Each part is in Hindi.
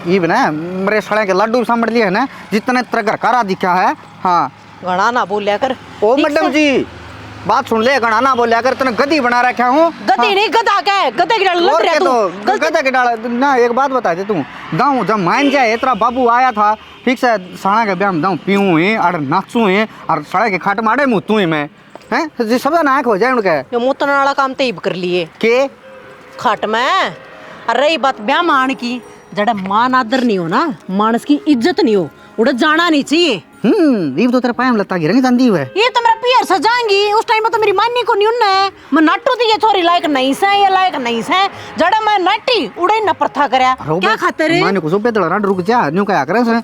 ये ना मेरे सड़े के लड्डू समझ लिए है ना, जितने तेरे घर का राजी क्या है। हाँ घना ना बोलिया कर। ओ मैडम जी बात सुन ले, घना ना बोलिया कर, तेने गधी बना रखा हूँ। गधी नहीं गधा क्या है, गधे की डाल लग रहा तू। गधा के डाल ना। एक बात बता दे तू, दाऊ जब मान जाए तेरा बाबू आया था ठीक से साड़ा के ब्याह में दाऊ पीऊँ है और नाचूँ है और सड़े के खाट मारे मुँह में हैं सब नाक हो जाए उनके। ये मुतन वाला काम तो कर लिए के खाट में। अरे रही बात ब्याह मान की, जड़ा मान आदर नहीं हो ना, मानस की इज्जत नहीं हो, उड़ा जाना नहीं चाहिए। ये तो तेरा पायम लता गिरंगी चांदी हुआ है। ये तो मेरा पियर सजाएंगी उस टाइम में तो मेरी मानी को नहीं उन्ने मैं नाटू थी, ये छोरी लायक नहीं से, ये लायक नहीं से, जड़ा मैं नाटी उड़े न प्रथा करया क्या खातिर है। माने को सो बेदड़ा रुक जा, न्यू क्या करे से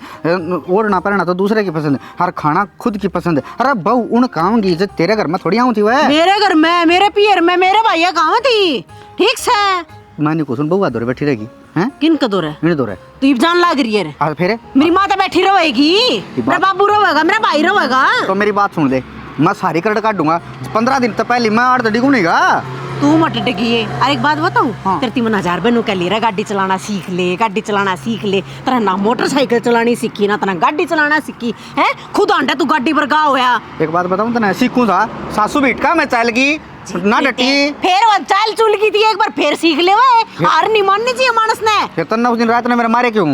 और ना पड़ना तो दूसरे की पसंद है, हर खाना खुद की पसंद है। अरे बहू उन खाऊंगी इज्जत तेरे घर में थोड़ी आऊं थी वह। मेरे घर में मेरे पियर में मेरे भैया कहां थी ठीक से। माने को सुन बहू दौरे बैठी रहेगी हैं किन का दौरे इन दौरे तू इब जान लाग रही है। और फिर मेरी माता बैठी रहेगी, मेरा बाबू रहेगा, मेरा भाई रहेगा। तो मेरी बात सुन ले, मैं सारी करट काट दूंगा 15 दिन तो पहले मैं 8 डिगू नहीं गा। तू मत डगिए। और एक बात बताऊं, तेरे 3000 रुपए नु कह ले रहा गाड़ी चलाना सीख ले, गाड़ी चलाना सीख ले। तेरा ना मोटरसाइकिल चलानी सीखी ना तना गाड़ी चलाना सीखी है, खुद आंटा तू गाड़ी पर गा होया। एक बात बताऊं तो ना सीखूं था सासू बेट का मैं चाल की ना डटी फिर वो चाल चुल की थी, एक बार फिर सीख ले वे। हार नहीं माननी चाहिए मानस ने। फिर तन्ना उस दिन रात ने मेरे मारे क्यों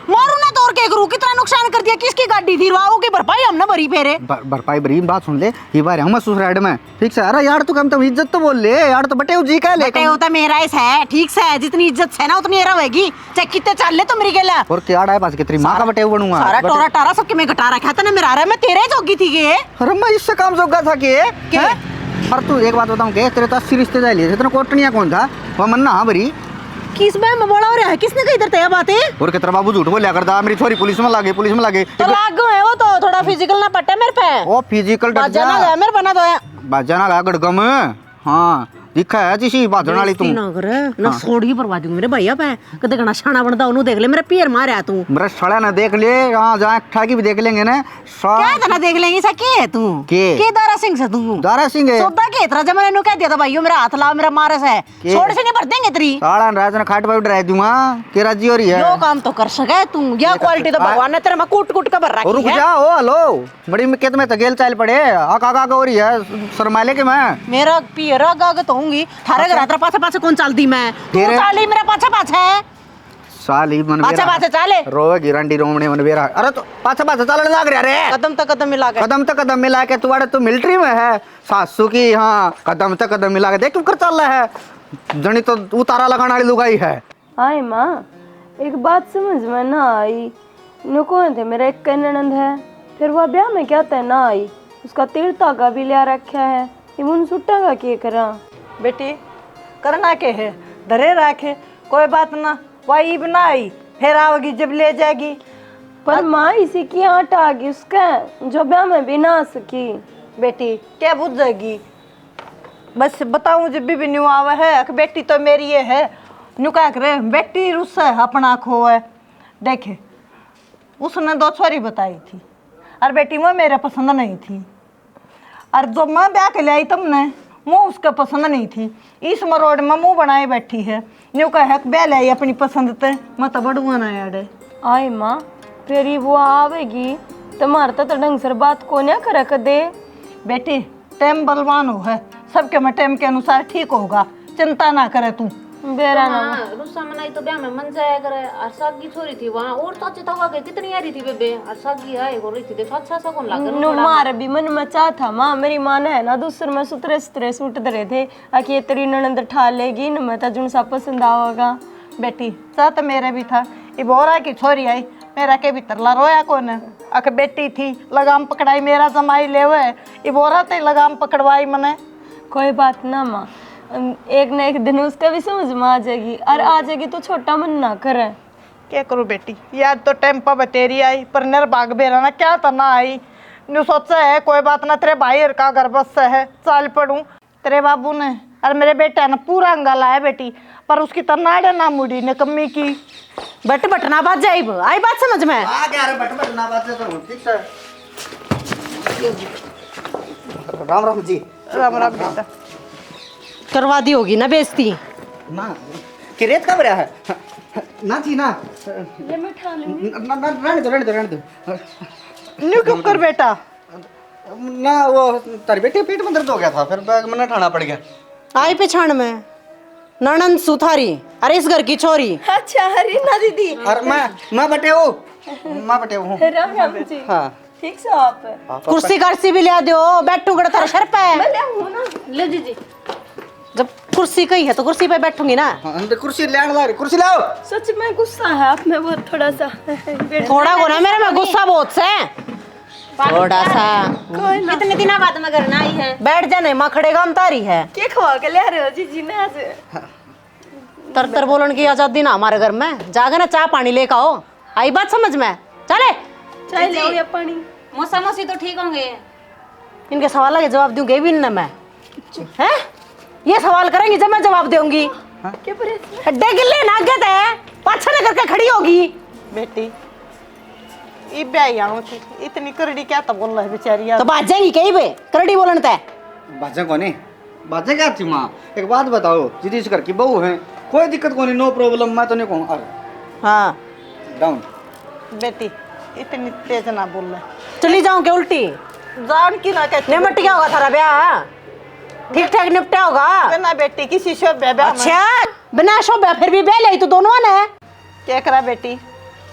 मारू ना तो और क्या करूं, कितना नुकसान कर दिया, किसकी गाड़ी थी वाओ की भरपाई हमने भरी फेरे। भरपाई भरी बात सुन ले, ये बार हम ससुराल में ठीक से। अरे यार तू कम तो इज्जत तो बोल ले यार, तो बटे जी का ले बटे होता मेरा इस है ठीक से, जितनी इज्जत है ना उतनी रहेगी, चाहे कितने चल ले तो मेरी गेला। और क्या आड़ा है पास कितनी मां का बटे बनूंगा सारा टोरा टारा सबके मैं घटा रखा था ना मेरा। अरे मैं तेरे जोगी थी के। अरे मैं इससे काम जोगा था के। और तू एक बात बताऊं के, तेरे तो 80 रिश्तेदार लिए थे, तेरे कोटनिया कौन था वो मन्ना। हाँ भरी किस में बड़ा हो रहा है, किसने कही इधर बात है। और कितना बाबू झूठ बोलिया करता, मेरी छोरी पुलिस में लागे तो लागू है वो तो थोड़ा फिजिकल ना पट्टे मेरे पे। ओ फिजिकल बाजना गया मेरे बना दो बाजना गया गड़गम। हाँ दिखा है जिसी बाजन वाली तुम ना करे ना छोड़ी बर्बाद दूंगी मेरे भैया पे। कदे गना शाना बनदा ओनु देख ले, मेरा पियर मारया तू। मेरा सड़ा ना देख ले, हां जा ठाकी भी देख लेंगे ना। क्या इतना देख लेंगे सा के है तू के दारा सिंह से तू। दारा सिंह है सोदा के इतना जब मैंने कह दिया था भाईयो मेरा हाथ ला मेरा मारे से छोड़ से नहीं भर देंगे तेरी। साड़ा रात ने खाट पर ड्राइव दूंगा के राजी हो रही है। यो काम तो कर सके तू, या क्वालिटी तो भगवान ने तेरे में कूट कूट के भर रखी है। रुक जा ओ हेलो बड़ी में कित में तो गेल चाल पड़े आ काका हो रही है शर्माले के मैं मेरा पियर आगा तो होंगी थारे घर तेरा पाछे पाछे कौन चलदी मैं तू चाली मेरा पाछे पाछे साली मन पाछे पाछे चाले रोवे गिरंडी रोमणे मन बेरा। अरे तो पाछे पाछे चलने लग रहा रे, कदम तक कदम मिला के तू वाड़े तो मिलिट्री में है सासू की। हाँ कदम तक कदम मिला के देख क्यों कर चल रहा है, जनी तो उतारा लगाने वाली लुगाई है। हाय माँ एक बात समझ में ना आई, नु कौन थे मेरा एक ननद है, फिर वह ब्याह में क्या तय ना आई, उसका तीर्था का भी लिया रखा है, ये मुन सुट्टा का क्या करा। बेटी करना के है धरे रखे कोई बात ना, वही बना आई फिर आओगी जब ले जाएगी। पर माँ इसी की आटा आ गई उसका जो ब्याह में भी ना सकी। बेटी क्या बुझ जाएगी, बस बताऊं जब भी न्यू आवा है कि बेटी तो मेरी ये है, न्यू क्या करे बेटी रुस्सा है अपना खो है। देखे उसने 2 छोरी बताई थी और बेटी में मेरे पसंद नहीं थी, और जो मैं ब्याह के लाई तुमने वो उसका पसंद नहीं थी। इस मरोड़ में मुँह बनाए बैठी है, न्यू कह ब्याह लाई अपनी पसंद ते मैं तो बड़ुआ ना यार। आए माँ फिर वो आवेगी तुम्हारे तो ढंग से बात को ना कर दे। बेटी टाइम बलवान हो है, सबके में टाइम के अनुसार ठीक होगा, चिंता ना करे तू। बेरा ना रुस्सा मनाई तो ब्याह में मन जाया करे। और सागी छोरी थी वहाँ और चाचे तवा के कितनी आ रही थी बेबे, और सागी आए हो रही थी देखो अच्छा सा कौन लग नु मार भी मन मचा था माँ, मेरी माँ ने है ना दूसरे में सुतरे सुतरे सूट धरे थे आखिर तेरी ननद ठा लेगी न मैं जुन सा पसंद आवेगा। बेटी सा तो मेरे भी था, ये बोरा की छोरी आई मेरा के भीतर ला रोया कौन है, अख बेटी थी लगाम पकड़ाई मेरा जमाई ले हुए, ये बोरा ते लगाम पकड़वाई मने। कोई बात ना माँ, एक न एक दिन उसका भी समझ में आ जाएगी, और आ जाएगी तो छोटा मन ना करे। क्या करूँ बेटी याद तो टाइम पर बतेरी आई पर निर्भाग बेरा ना क्या तो ना आई। न्यू सोचा है कोई बात ना तेरे भाई का घर बस से है चाल पड़ूं, तेरे बाबू ने और मेरे बेटे ने पूरा अंगाला है बेटी, पर उसकी तो नाड़े ना मुड़ी ने कमी की। बट बटना बात जाए आई बात समझ में आ गया रे बट ना बात तो ठीक से। राम राम जी। राम राम बेटा। करवा दी होगी ना बेइज्जती ना किरेत कब रहा है ना थी ना ये मैं ठा लूंगी। रहने दो न्यू क्यों कर बेटा? ना वो तारी बेटे पेट में दर्द हो गया था, फिर मैंने ठाना पड़ गया। आई पिछाड़ में ननंद सुथारी, अरे इस घर की छोरी। अच्छा हरी ना दीदी। और मैं बटे हूँ राम राम जी। हाँ ठीक से आप कुर्सी कर्सी भी ले दो, बैठू गड़ा तेरा शर पे। मैं ले हूं ना। ले दीदी। जब कुर्सी कही है तो कुर्सी पे बैठूंगी ना। अंदर कुर्सी ले आने कुर्सी लाओ। सच में गुस्सा है आप में बहुत थोड़ा सा। थोड़ा को ना मेरे में गुस्सा बहुत से, थोड़ा सा। कोई ना। कितने दिनों बाद में घर ना आई है? बैठ जाने माँ खड़ेगा हम तारी है। क्या खवा के ले रहे हो जी ने आज? तर तर बोलन की आजादी ना हमारे घर में। जाके ना चाय पानी लेकर आओ, आई बात समझ में? चले चाय ले आओ या पानी? मौसा मौसी तो ठीक होंगे। इनके सवाल के जवाब दूंगी भी ना मैं, हैं? ये सवाल करेंगी जब मैं जवाब दूंगी। क्या परेशान? अड्डे गिल्ले नागत है, पाछा न करके खड़ी होगी। बेटी ये ब्याई आऊं थी, इतनी करड़ी क्या तो बोल रहा है बेचारी यार। तो बात जाएंगी कहीं पे करड़ी बोलन तय। बाजे कोने बाजे क्या थी माँ? एक बात बताओ, जीती घर की बहू है, कोई दिक्कत को नहीं, नो प्रॉब्लम, मैं तो नहीं कहूँ। अरे हाँ डाउन। बेटी इतनी तेज ना बोल रहा। चली जाऊं क्या उल्टी? जान की ना कहते निपट क्या होगा थारा ब्याह? ठीक ठाक निपटा होगा ना बेटी किसी शोभ ब्याह। अच्छा बिना शोभा फिर भी ब्याह ले तो दोनों ने। क्या करा बेटी,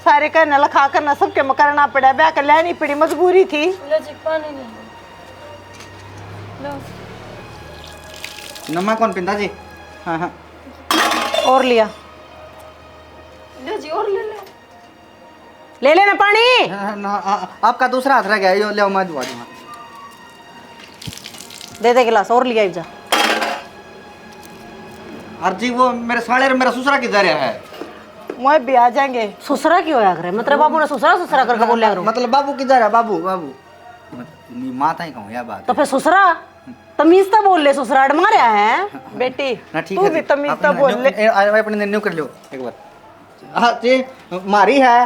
सारे करना लखा करना सबके में करना पड़ा, ब्याह कर लेनी पड़ी, मजबूरी थी। लो जी पानी ले लो। नम्मा कौन पिंदा जी? हाँ हाँ और लिया लो जी और ले लो। ले लेना पानी। आपका दूसरा हाथ रह गया, यो ले मैं दुआ दूंगा। दे दे गिलास और लिया जा। और जी वो मेरे साले मेरा ससुरा किधर है? मैं भी आ जाएंगे। ससुरा क्यों आया करे? मतलब बाबू ने ससुरा ससुरा करके बोलिया करो। मतलब बाबू किधर है? बाबू माता ही कहूँ यह बात। तो फिर ससुरा तमीज तो बोल ले, ससुराड़ मारा है। बेटी ना ठीक तू है भी जी। तमीज अपने तो बोल ले। अपने न्यू कर लो एक बार। हाँ जी मारी है।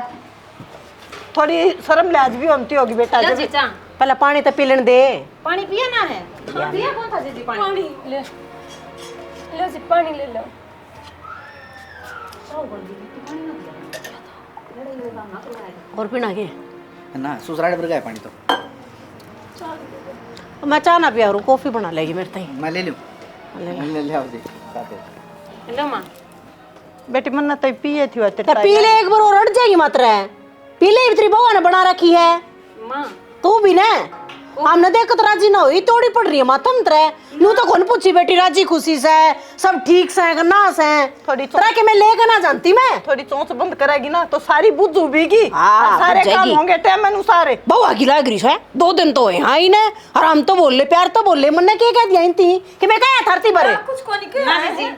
थोड़ी शर्म लिहाज भी होती होगी बेटा। लो जब जीजा, पहले पानी तो पी लेने दे। पानी पिया ना है? पिया कौन था दीदी पानी? पानी ले लो जी पानी ले लो। और पीना के ना ससुराल पर गया पानी तो मैं चाह ना पिया, कॉफी बना लेगी मेरे ताई। मैं ले लूँ। ले आओ जी। लो माँ। बेटी मन्ना तो पिए थी तो पी ले एक बार और अड़ जाएगी मात्र। पी ले, तेरी बहू ने बना रखी है। माँ तू भी ना हमने देख तो राजी ना हुई, तोड़ी पड़ रही है मातम तरे। यूं तो कौन पूछी बेटी राजी खुशी से सब ठीक से है ना से? थोड़ी तरह के मैं लेके ना जानती मैं। थोड़ी चोंच बंद करेगी ना तो सारी बुझ उबेगी। हाँ, सारे बुझ काम जाएगी। होंगे टाइम अनुसार। बहु आगी लाग रही है, 2 दिन तो है हाँ ही ने। और हम तो बोल ले, प्यार तो बोल ले, मन ने क्या कह दिया थी कि मैं क्या थरती भरे। कुछ को नहीं कहा।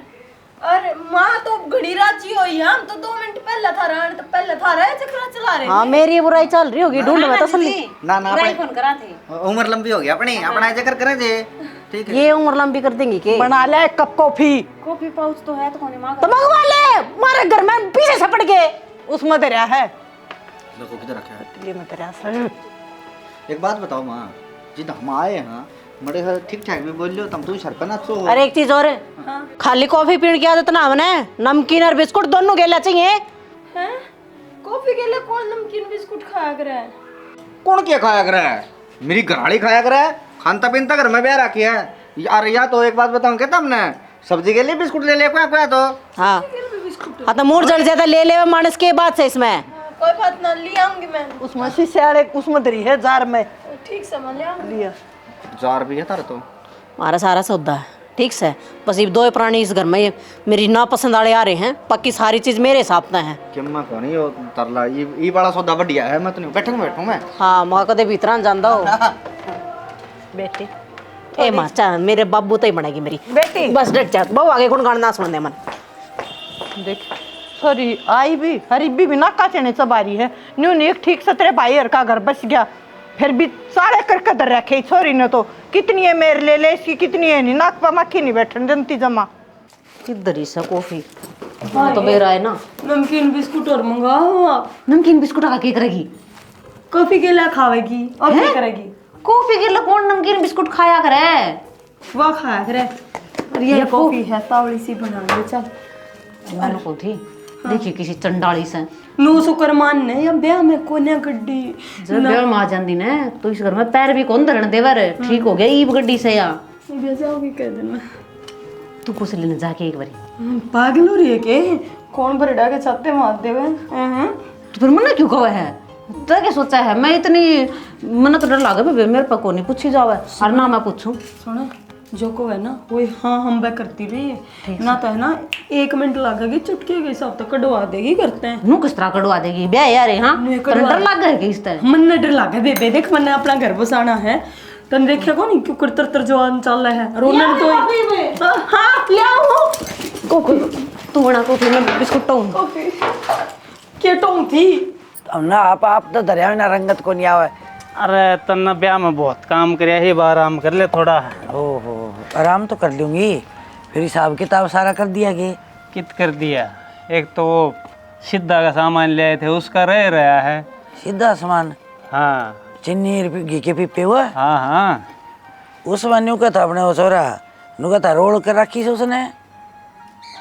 अरे माँ तो घड़ी राजी हुई है, हम तो 2 मिनट पहले था रहा तो पहले था रहे चक्रा चला रहे। हाँ मेरी बुराई चल रही होगी, ढूंढ में तसल्ली। ना ना बुराई कौन करा थे? उम्र लंबी हो गया अपनी, अपना जिक्र करे जे। ठीक है ये उम्र लंबी कर देंगी के? बना ले एक कप कॉफी। कॉफी पाउच तो है तो कौन माँ तो मंगवा ले, मारे घर में पीछे सपट के। उसमें दरिया है। देखो किधर रखा है। लिए में दरिया सर। एक बात बताओ माँ, जिद हम आए हैं बड़े ठीक ठाक भी बोल लो, तुम तो सर पे नाचो। अरे एक चीज और है, खाली कॉफी पीने की आदत ना हमने, नमकीन और बिस्कुट दोनों गेला चाहिए। हैं? कॉफी के लिए कौन नमकीन बिस्कुट खाया करे? कौन क्या खाया करे? मेरी घराड़ी खाया करे, खानता पीनता घर में ब्याह रखी है यार। या तो एक बात बताऊं क्या तुमने, सब्जी के लिए बिस्कुट ले ले कोया तो। हाँ हाँ तो मूड जल जाता ले ले मानस के बाद से इसमें। कोई बात ना, ले आऊंगी मैं। उसमें शीशे उसमें दरी है जार में। ठीक से मैं ले आऊंगी। लिया जार भी है तार तो। हमारा सारा सौदा है ठीक से, बस ये 2 प्राणी इस घर में ये मेरी नापसंद वाले आ रहे हैं, पक्की सारी चीज मेरे हिसाब से है। किम्मा को नहीं हो तरला, ये बड़ा सौदा बढ़िया है। मैं तो नहीं बैठूं मैं। हाँ माँ कदे भीतर जानदा हो बेटी। ए माँ चा मेरे बाबू तो ही बनेगी मेरी बेटी। बस डट जा बहु, आगे कौन गाना सुन दे मन। देख सॉरी आई भी हरीबी भी ना काचने चबारी है। न्यू ने एक ठीक से तेरे भाई हर का घर बच गया, फिर भी सारे कर कदर रखे छोरी ने तो। कितनी है मेरे ले ले, इसकी कितनी है नहीं, नाक पर मक्खी नहीं बैठने जनती जमा। किधर ही सा कॉफी तो मेरा है ना। नमकीन बिस्कुट और मंगाओ आप। नमकीन बिस्कुट का क्या करेगी? कॉफी के लिए खावेगी और क्या करेगी? कॉफी के लिए कौन नमकीन बिस्कुट खाया करे? वो खाया करे। और ये कॉफी है तावड़ी सी बना ले चल। मैंने को थी देखिए किसी चंडाली से नू शुक्र मानने या ब्याह में कोने गड्डी जब ब्याह में आ जाती ना तो इस घर में पैर भी कौन धरन देवर ठीक हो गया ईब गड्डी से या ब्याह जाओगी कह देना तू कुछ लेने जाके एक बारी पागल हो रही है के कौन बरडा के छाते मार देवे तो फिर मना क्यों कहा है तो क्या सोचा है मैं इतनी मना तो डर लगा बेबे मेरे पको नहीं पूछी जावे और ना मैं पूछूं सुनो जो को है ना वो हाँ हम बे करती रही है ना तो है ना 1 मिनट लगेगी चुटकी के हिसाब तक कटवा देगी करते हैं नू किस तरह कड़वा देगी ब्याह यार हाँ डर लग गया इस तरह मन डर लगे बेबे देख मैंने अपना घर बसाना है तन देखिया को नहीं क्यों कर जवान चल रहा है रोना तो हाँ लाओ तू बना कॉफी में बिस्कुट टोंग क्या टोंग थी अब ना आप तो दरिया में ना रंगत को नहीं आवे। अरे तन्ना ब्याह में बहुत काम करे ही बार आराम कर ले थोड़ा। ओहो आराम तो कर लूंगी फिर हिसाब किताब सारा कर दिया कि कित कर दिया। एक तो वो सिद्धा का सामान ले आए थे उसका रह रहा है। सीधा सामान हाँ चीनी घी के पीपे हुआ हाँ हाँ उसमें न्यू का था अपने वो छोरा न्यू का था रोल कर रखी से उसने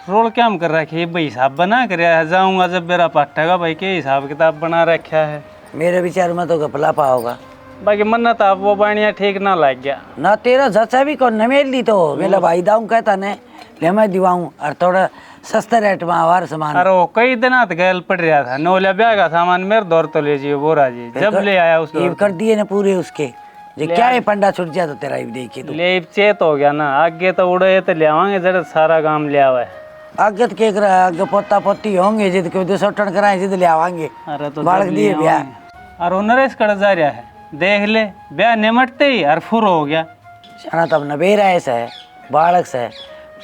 रोल क्या कर रखी भाई हिसाब बना कर जाऊंगा जब मेरा पट्टेगा भाई के हिसाब किताब बना रखा है। मेरे विचार में तो गपला पा होगा बाकी मन्ना था वो बाणिया ठीक ना लग गया ना तेरा जचा भी कौन न मेल ली तो मेरा भाई दाऊं कहता ने ले मैं दिवाऊं और थोड़ा सस्ते रेट में आवार सामान। अरे वो कई दिन गैल पड़ रहा था नौलिया ब्याह का सामान मेरे दौर तो ले जी बोरा जी जब ले आया उस ये कर दिए ना पूरे उसके जो क्या है पंडा छुट जाता तेरा ही देखिए तो ले चेत हो गया ना आगे तो उड़े तो ले आवांगे जरा सारा काम ले आवा है। आगे तो क्या करा आगे पोता पोती होंगे जिद के सोटन कराए जिद ले आवांगे अरे तो बालक दिए ब्याह और वो नरेश कड़ जा रहा है देख ले ब्याह निमटते ही और फुर हो गया। शाना तब नबेरा ऐसा है बालक से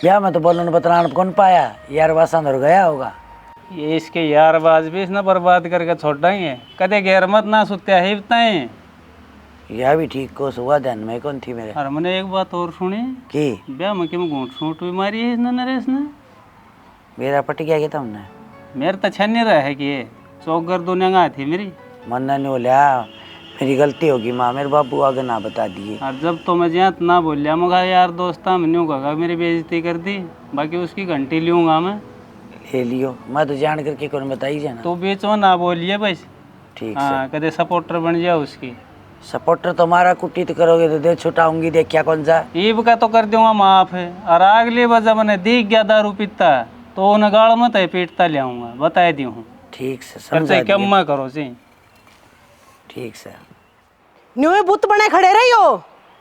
ब्याह में तो बोलन बतलान कौन पाया यार वासन और गया होगा। ये इसके यार बाज भी इसने बर्बाद करके छोड़ेंगे कदे गैर मत ना सुत्या ही बताए। यह भी ठीक को सुबह ध्यान में कौन थी मेरे और मैंने एक बात और सुनी की ब्याह में क्यों घूट सूट भी मारी है इसने नरेश ने। मेरा पट गया कि तुमने मेरे तो छन नहीं रहा है कि ये चौकर दुनिया का थी मेरी मन नहीं बोलिया मेरी गलती होगी माँ मेरे बाबू आगे ना बता दिए। और जब तो मैं जहाँ ना बोल लिया मगा यार दोस्ता मैंने कहा मेरी बेइज्जती कर दी बाकी उसकी घंटी लूँगा मैं ले लियो मैं तो जान करके कौन बताई जाना तो बीच में ना बोलिए बस ठीक हाँ कदे सपोर्टर बन जाए उसकी। सपोर्टर तुम्हारा कुट्टी तो करोगे तो दे छुटाऊंगी देख क्या कौन सा ईब का तो कर दूंगा माफ है और अगली वजह मैंने दिख गया दारू पीता तो उन्हें गाड़ मत है पीटता ले आऊंगा बता दी हूँ ठीक से समझा क्या दिया। मैं करो सी ठीक से न्यू बुत बने खड़े रही हो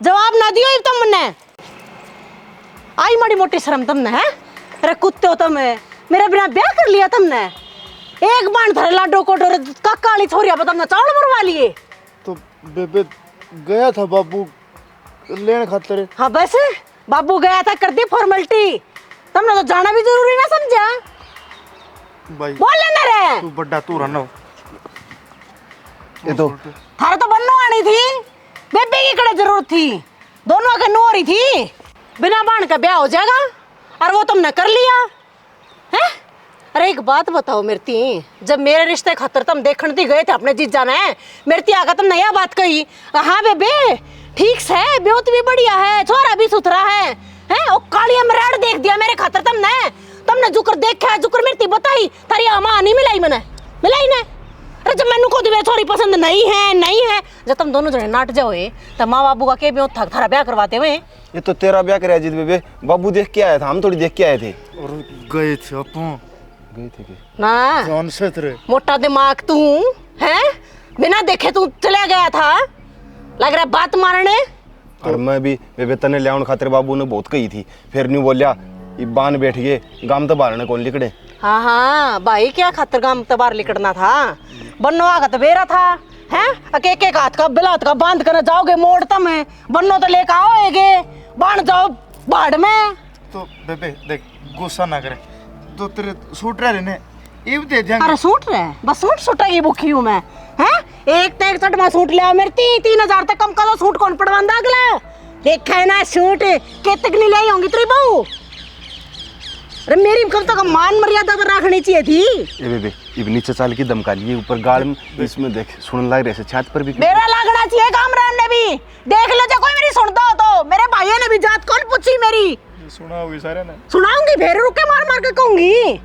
जवाब ना दियो तुमने आई माड़ी मोटी शर्म तुमने है अरे कुत्ते हो तुम मेरा बिना ब्याह कर लिया तुमने एक बाण धरे लाडो को डोरे काली छोरिया पर तुमने चावल मरवा लिए। तो बेबे गया था बाबू लेने खातिर। हाँ बस बाबू गया था कर दी फॉर्मेलिटी तुमने तो जाना भी जरूरी ना समझा भाई बोल लेना रे तू बड़ा तू रहना ये तो थारे तो बननो आनी थी बेबे की कड़े जरूरत थी दोनों के नोरी थी बिना बाण का ब्याह हो जाएगा और वो तुमने कर लिया है। अरे एक बात बताओ मेरती जब मेरे रिश्ते खातर तुम देखने दी गए थे अपने जीजा ने मेरती आकर तुमने यह बात कही हाँ बेबे ठीक से ब्योत भी बढ़िया है छोरा भी सुथरा है ओ कालिया मराड़ देख दिया मेरे खातर तुमने जुकर देखा जुकर मेरती बताई थारी अमा नहीं मिलाई मैंने मिलाई ने। अरे जब मैंने खुद मेरी छोरी पसंद नहीं है जब तुम दोनों जने नाट जाओ तो माँ बाबू का के ब्योत था थारा ब्याह करवाते हुए। ये तो तेरा ब्याह कराया जीत बेबे बाबू देख के आया था हम थोड़ी देख के आए थे और गए थे अपन गए थे के ना जान से तेरे मोटा दिमाग तू है बिना देखे तू चला गया था लग रहा बात मारने। और मैं भी बेबे तने ले आउन खातिर बाबू ने बहुत कही थी फिर न्यू बोलिया ये बान बैठ गए गाम तो बारने कौन लिकड़े। हाँ भाई क्या खातर गाम तबार लिकड़ना था बन्नो आगा तो बेरा था हैं एक एक हाथ का बिलात का बांध कर जाओगे मोड़ तम बन्नो तो लेकर आओगे बांध जाओ बाढ़ में। तो बेबे देख गुस्सा ना करे तो तेरे सूट रहे ने ये दे देंगे। अरे सूट रहे बस सूट की भूखी हूँ मैं हैं एक तो एक सट में सूट लिया मेरे 3,000 तक कम का तो सूट कौन पड़वांदा अगला देखा है ना सूट कितक नहीं लाई होंगी तेरी बहू। अरे मेरी कम तो कम मान मर्यादा तो रखनी चाहिए थी। ए बेबे इब नीचे चाल की दमका लिए ऊपर गाल में इसमें देख सुन लग रहे से छात पर भी मेरा लगना चाहिए कामरान ने भी देख लो जो कोई मेरी सुनता हो तो मेरे भाइयों ने भी जात कौन पूछी मेरी सुना हुई सारे ने सुनाऊंगी फिर रुके मार मार के कहूंगी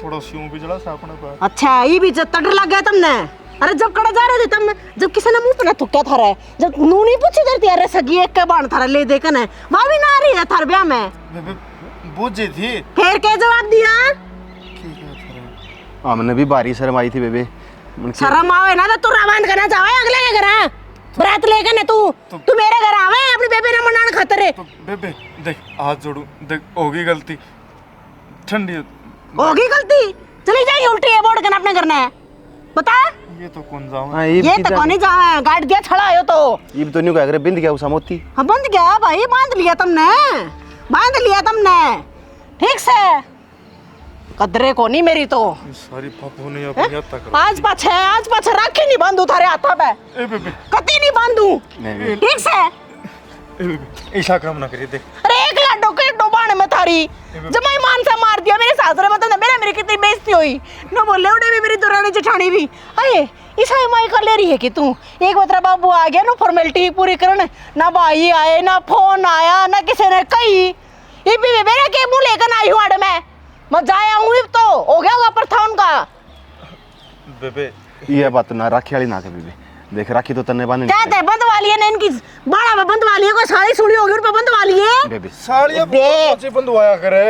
थोड़ा स्यूं भी जला सा अपने पास। अच्छा ये भी जब तटर लग गया तुमने। अरे जब कड़ा जा रहे थे तुम, जब किसी ने मुंह पे ना थुक्या था रे, जब नू नहीं पूछी देती अरे सगी एक के बाण थारा ले देखन है वहां भी ना आ रही है थार ब्याह में। बेबे बूझी थी। फिर क्या जवाब दिया? हमने भी बारी शर्म आई थी बेबे। शर्म आवे ना तो तू रवान करना चाहे अगले के घर बरात लेकर ना तू मेरे घर आवे अपनी बेबी ने मनाने खातिर। तो बेबे देख हाथ जोड़ू, देख होगी गलती, ठंडी होगी गलती, चली जाइए उल्टी है बोर्ड करना अपने करना है बता। ये तो कौन जाऊं? हाँ, ये तो कौन जावे गाड़ दिया छड़ा आयो तो ये तो नहीं कह बिंद गया उसा मोती। हाँ बंद गया भाई, बांध लिया तुमने ठीक से। कदरे को नहीं मेरी तो सारी पापू ने अपनी हत्या कर। आज पाछे राखी नहीं बांधू थारे हाथा पे। ए बेबे कती नहीं बांधू ठीक से। ए बेबे ऐसा काम ना करिए देख। अरे एक लाडो के डोबाने में थारी जमाई मान से मार दिया मेरे सासरे में तो मेरी कितनी बेइज्जती हुई न बोले उड़े भी मेरी दुरानी जेठानी भी। अरे ईसा माई का ले रही है कि तू एक बतरा बाबू आ गया ना फॉर्मेलिटी पूरी करने, ना भाई आए ना फोन आया ना किसी ने कही। ये भी मेरे के मुंह लेकर आई हूँ अड़ मैं जाया हूँ तो हो गया पर था उनका। बेबे ये बात ना राखी वाली ना के बेबे, देख राखी तो तन्ने बांधनी कहते हैं बंद वाली है ना इनकी बाड़ा में बंद वाली है, कोई साड़ी सुड़ी होगी उन पे बंद वाली है बेबे। साड़ियां बच्चे बंधवाया करे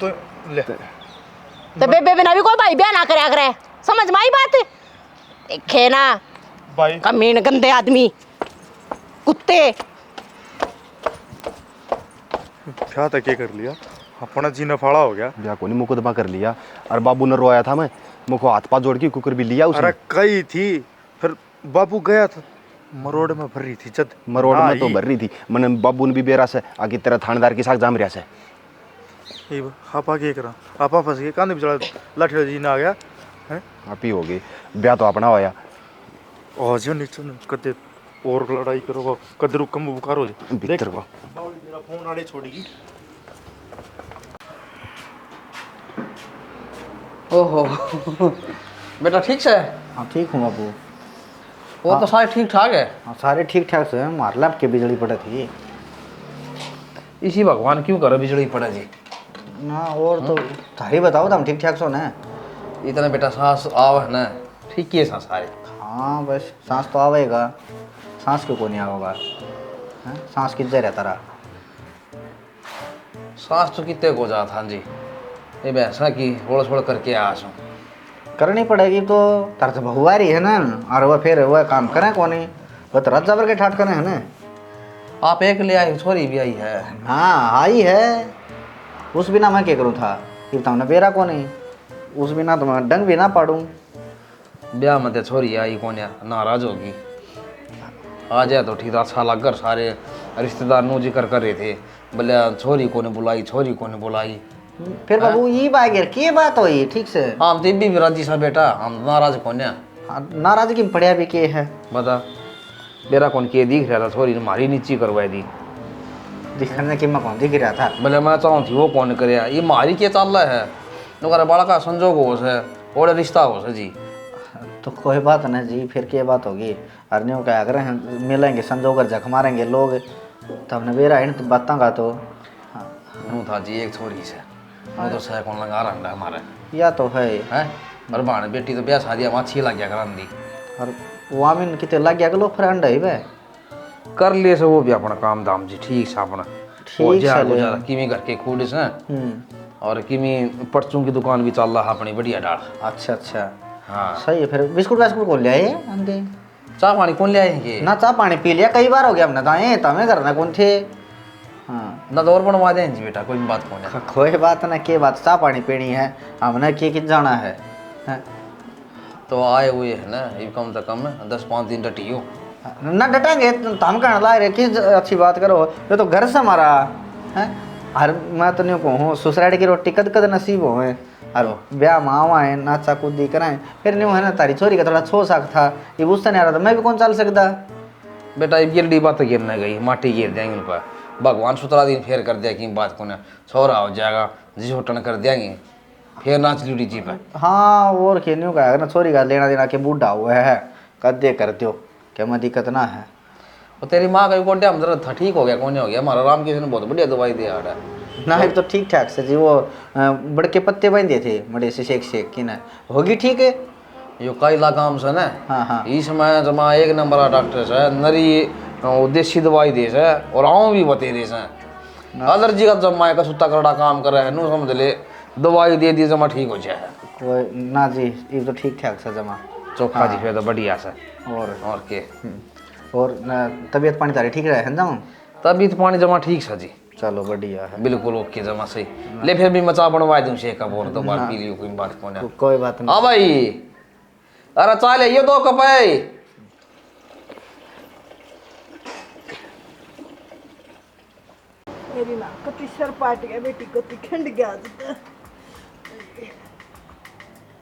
तो ले तो बेबे बिना भी कोई भाई ब्याह ना करे करे, समझ में आई बात? देखे ना भाई कमीन गंदे आदमी कुत्ते। क्या तक के कर लिया अपना जीना फाड़ा हो गया। ब्याह को नहीं मुकदमा कर लिया और बाबू ने रोया था, मैं मुझको हाथ पाथ जोड़ के कुकर भी लिया उसने। अरे कई थी फिर बाबू गया था मरोड़ में भर रही थी जद मरोड़ में तो भर रही थी मैंने बाबू ने भी बेरा से आगे तेरा थानेदार के साथ जाम रहा से। आपा के करा आपा फंस गए कांधे बिचड़ा लाठी जी ना आ गया हैं। आप ही हो गई ब्याह तो अपना होया और जो नीचे कदे और लड़ाई करो कदर कम बुखार हो जाए भीतर को। मेरा फोन आड़े छोड़ेगी। ओहो बेटा ठीक से? हाँ ठीक हूँ बाबू। वो तो सारे ठीक ठाक है। हाँ सारे ठीक ठाक से मार लैप के बिजली पड़े थी। इसी भगवान क्यों करे बिजली पड़े जी? ना और तो थारी बताओ तुम ठीक ठाक सो ना? इतना बेटा सांस आव है ना ठीक ही है सांस सारे। हाँ बस सांस तो आवेगा, सांस क्यों को नहीं आवेगा? सांस किधर है तारा? सांस तो कितने को जाता हाँ जी, ये भैंसा की होड़ छोड़ करके आस हूँ। करनी पड़ेगी तो तार से बहुआ रही है ना, और वह फिर वह काम करें कौन ही, वह तो रत जबर के ठाट करें है ना। आप एक ले आई छोरी भी आई है। हाँ आई है, उस बिना मैं क्या करूँ था, ये तुमने बेरा को नहीं, उस बिना तो मैं डंग भी ना पाड़ूँ। ब्याह में तो छोरी आई कौन नाराज होगी, आ जाए तो ठीक था। अच्छा लग कर सारे रिश्तेदार नू जिक्र कर रहे थे, बोले छोरी को ने बुलाई, छोरी को ने बुलाई। फिर बाबू ये बात की बात हुई ठीक से? हम तो भी राजी सा बेटा, हम नाराज कौन है? नाराज की पड़िया भी के है बता। मेरा कौन के दिख रहा था, छोरी ने मारी नीची करवाई दी। दिखने की मैं कौन दिख रहा था? बोले मैं चाहूँ थी वो कौन करे, ये मारी के चल रहा है नुकर बड़ा का संजोग हो से और रिश्ता हो से जी। तो कोई बात नहीं जी, फिर क्या बात होगी? अरनियों क्या कर रहे हैं, मिलेंगे संजोग जख मारेंगे लोग, तो हमने बेरा है तो बातें का तो हूँ था जी एक छोरी से, वो तो सह कौन लगा रहा हमारे या तो है हैं। और बाण बेटी तो ब्याह शादी वहाँ अच्छी लग गया करान दी, और वहाँ में कितने लग गया लोग फ्रेंड है वे कर लिए से वो भी अपना काम दाम जी ठीक से अपना ठीक से ले। किमी घर के खूड से और किमी परचूं की दुकान भी चल रहा अपनी बढ़िया डाल। अच्छा अच्छा हाँ सही है। फिर बिस्कुट वास्कुट कौन ले आए अंदे? चाह पानी कौन ले आएंगे? ना चाह पानी पी लिया कई बार हो गया हमने तो आए तमें करना कौन थे। हाँ ना दौर बनवा दें जी बेटा, कोई बात कौन है। कोई बात ना, के बात चाह पानी पीनी है हमने के जाना है, हैं? तो आए हुए है ना ये कम से कम 10-5 दिन डटी हो ना डटेंगे तो हम कहना ला रहे किस अच्छी बात करो, ये तो घर से हमारा है। हर मैं तो नहीं कहूँ ससुराल की रोटी कद कद नसीब हो है, और ब्याह मावा है नाचा कूदी कराएं, फिर नहीं है ना तारी छोरी का थोड़ा छो सक था, ये बुझता नहीं आ रहा था, मैं भी कौन चल सकता बेटा। ये गिरडी बात गिरने गई, माटी गिर देंगे उन पर, भगवान 17 दिन फेर कर दिया कि बात को ना छोरा हो जाएगा जी होटन कर देंगे फिर नाच लूटी जी पर। हाँ और के नहीं कहा ना, छोरी का लेना देना के बूढ़ा हुआ है कदे करते हो क्या मैं दिक्कत ना है। और तेरी माँ का भी गोड्या हम जरा था ठीक हो गया कौन हो गया, हमारा राम किशन ने बहुत बढ़िया दवाई दिया है। ना है तो ठीक ठाक से जी वो बड़े के पत्ते बांधे थे बड़े से शेक की ना होगी ठीक है। यो काइला काम से ना हाँ हाँ इसमें जमा एक नंबर का डॉक्टर से नरी देसी दवाई दे से और आऊँ भी बते दे से एलर्जी का जमा का सुता करड़ा काम कर रहा है नू समझ ले दवाई दे दी जमा ठीक हो जाए। कोई ना जी ये तो ठीक ठाक से जमा चौखा जी फिर तो बढ़िया से और के और तबीयत पानी तारी ठीक रहे है ना तभी तो पानी जमा ठीक से जी चलो बढ़िया है बिल्कुल ओके जमा सही ले फिर भी मचा बनवा दूं शेख का बोल दो बार पी लियो कोई बात कौन है कोई बात नहीं। हाँ भाई अरे चाले ये 2 कप है मेरी ना कति सर पाट गया बेटी कति खंड गया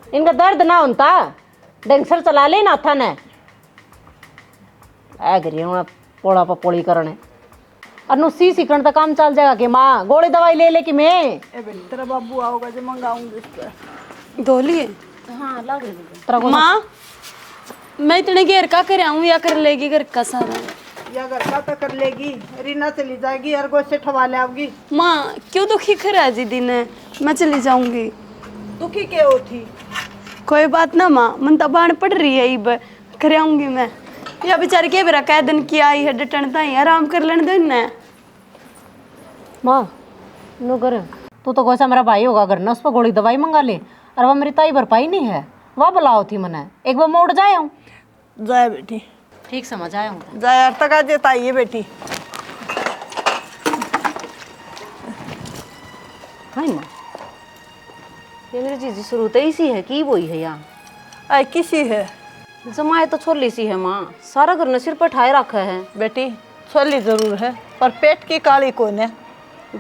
इनका दर्द ना होता डेंसर चला ले ना था ने आ गरी हूं पोड़ा पपोड़ी करने अनु सी सीखण तक काम चल जाएगा कि माँ गोली दवाई ले ले कि मैं ए बेटी तेरा बाबू आओगा जो मंगाऊंगी उसका धोलिए हाँ लग रही तेरा को माँ मैं इतने घेर का कर आऊँ या कर लेगी घर का सारा या घर का तो कर लेगी रीना चली जाएगी और गोश्त से ठवा ले आओगी। माँ क्यों दुखी खरा जी दिन है मैं चली जाऊंगी। दुखी के होती कोई बात ना माँ मन तो बाण पड़ रही है इब कर आऊंगी मैं या बेचारी के बेरा कह दिन की आई है डटनता ही आराम कर लेने दिन ने माँ नो कर तू तो कोई सा मेरा भाई होगा घर ना उस पर गोली दवाई मंगा ले और वह मेरी ताई भरपाई नहीं है वह बुलाओ थी मने एक बार मोड़ जाए हूँ जाए बेटी ठीक समझ आया हूँ जाए यार तक आज ताइए बेटी हाय माँ ये मेरी चीज़ शुरू तो इसी है कि वही है यहाँ आई किसी है जमाए तो छोली सी है माँ सारा घर ने सिर पर ठाए रखा है बेटी छोली जरूर है पर पेट की काली कौन है।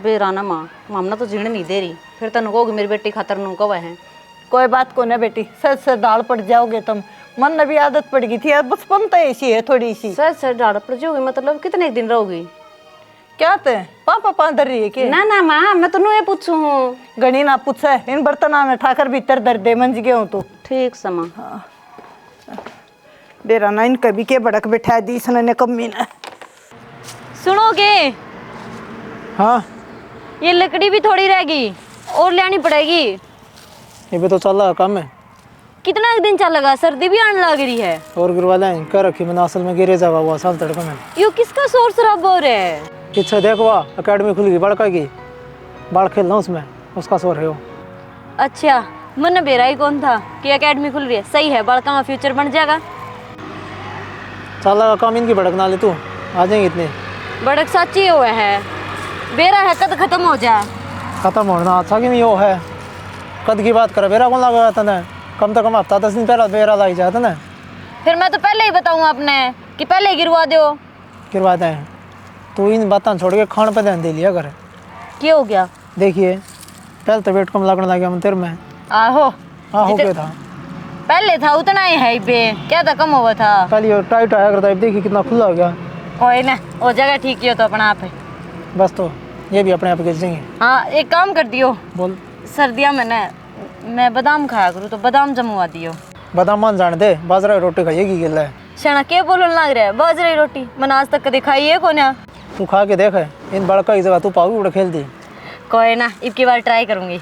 बेराना माँ मामना तो जीने नहीं दे रही फिर तनु कहोगी मेरी बेटी खातर नू कवा है कोई बात कौन है बेटी सर से दाल पड़ जाओगे तुम मन में भी आदत पड़ गई थी यार बचपन तो ऐसी है थोड़ी सी सर डाढ़ पड़ जाओगी मतलब कितने दिन रहोगी क्या ते पापा पांदर रही है के ना ना माँ मैं तनु ये पूछू हूँ गणी ना पूछे इन बर्तना में ठाकर भीतर दर दे मंज गए हूँ तो ठीक समा बेरा ना इन कभी के बड़क बैठा दी इसने कमी ने सुनोगे हाँ ये लकड़ी भी थोड़ी रहेगी और लेनी पड़ेगी। ये भी तो चल रहा काम है कितना एक दिन चलेगा सर्दी भी आने लग रही है और गिरवा लें कर रखी मैंने असल में गिरे जावा हुआ साल तड़का में यो किसका शोर शराबा हो रहा है। पीछे देखो अकेडमी खुल गई बड़का की बाल खेल रहा उसमें उसका शोर है वो। अच्छा मन बेरा ही कौन था कि एकेडमी खुल रही है सही है बड़का में फ्यूचर बन जाएगा। चल रहा काम इनकी भड़क ना ले तू आ जाएंगे इतने बड़क सच्ची हुआ है बेरा है कद खत्म हो जाए खत्म होना अच्छा कि नहीं वो है कद की बात कर बेरा कौन लगा था ना कम से कम हफ्ता 10 दिन पहले बेरा लाई जाता ना फिर मैं तो पहले ही बताऊंगा अपने कि पहले ही गिरवा दो गिरवाते हैं तू इन बातें छोड़ के खान पे ध्यान दे लिया कर क्या हो गया देखिए पहले तो वेट कम लगने लग गया मैं तेरे में आहो हो गया था पहले था उतना ही है बे क्या था कम हुआ था कल ये टाइट आया करता है देखिए कितना खुला हो गया कोई ना वो जगह ठीक किया तो अपना आप है बस तो ये भी अपने आप गिर जाएंगे। हाँ एक काम कर दियो बोल सर्दियाँ में ना मैं बादाम खाया करूँ तो बादाम जमवा दियो। बादाम मान जान दे बाजरा की रोटी खाइएगी गिल्ला है शना क्या बोलने लग रहा है बाजरे की रोटी मैंने आज तक कभी खाई है कोना तू खा के देख इन बड़का की जगह तू पाओगी उड़ा खेल दी कोई ना इब की बार ट्राई करूंगी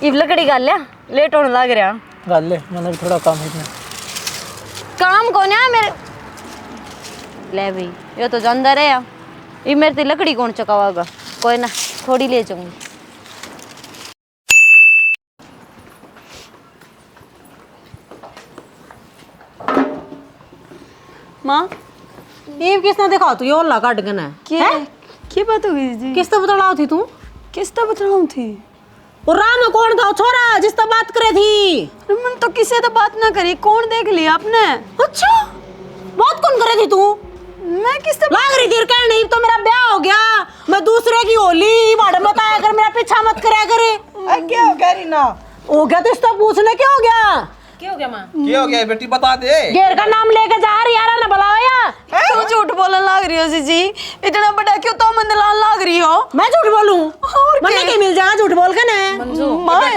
इब लकड़ी गाल लिया लेट होने लग रहा गाल ले मैंने भी थोड़ा काम है इसमें काम कौन है मेरे ले भाई ये तो जानदा रहे ये मेरे ते लकड़ी कौन चकावागा कोई ना थोड़ी ले जाऊंगी। माँ ये किसने देखा तू ये ओला काट गना क्या बात हो गई जी किसने बतलाओ थी तू किसने बतलाऊं थी और राम में कौन था छोरा जिससे बात करे थी मन तो किसी से बात ना करी कौन देख लिया आपने अच्छा बात कौन करे थी तू मैं किससे लाग रही थी कहने नहीं तो मेरा ब्याह हो गया मैं दूसरे की होली माड़े बताया कर मेरा पीछा मत करया करे क्या हो गया रीना हो गया तो इससे पूछने क्या हो गया क्या हो गया माँ क्या हो गया बेटी बता दे घेर का नाम लेके जा रही यार ना बुलाओ या क्यों झूठ बोलने लग रही हो जी इतना बड़ा क्यों तो मंदलान लग रही हो मैं झूठ बोलूं मन्ने के मिल जाएगा झूठ बोल के ना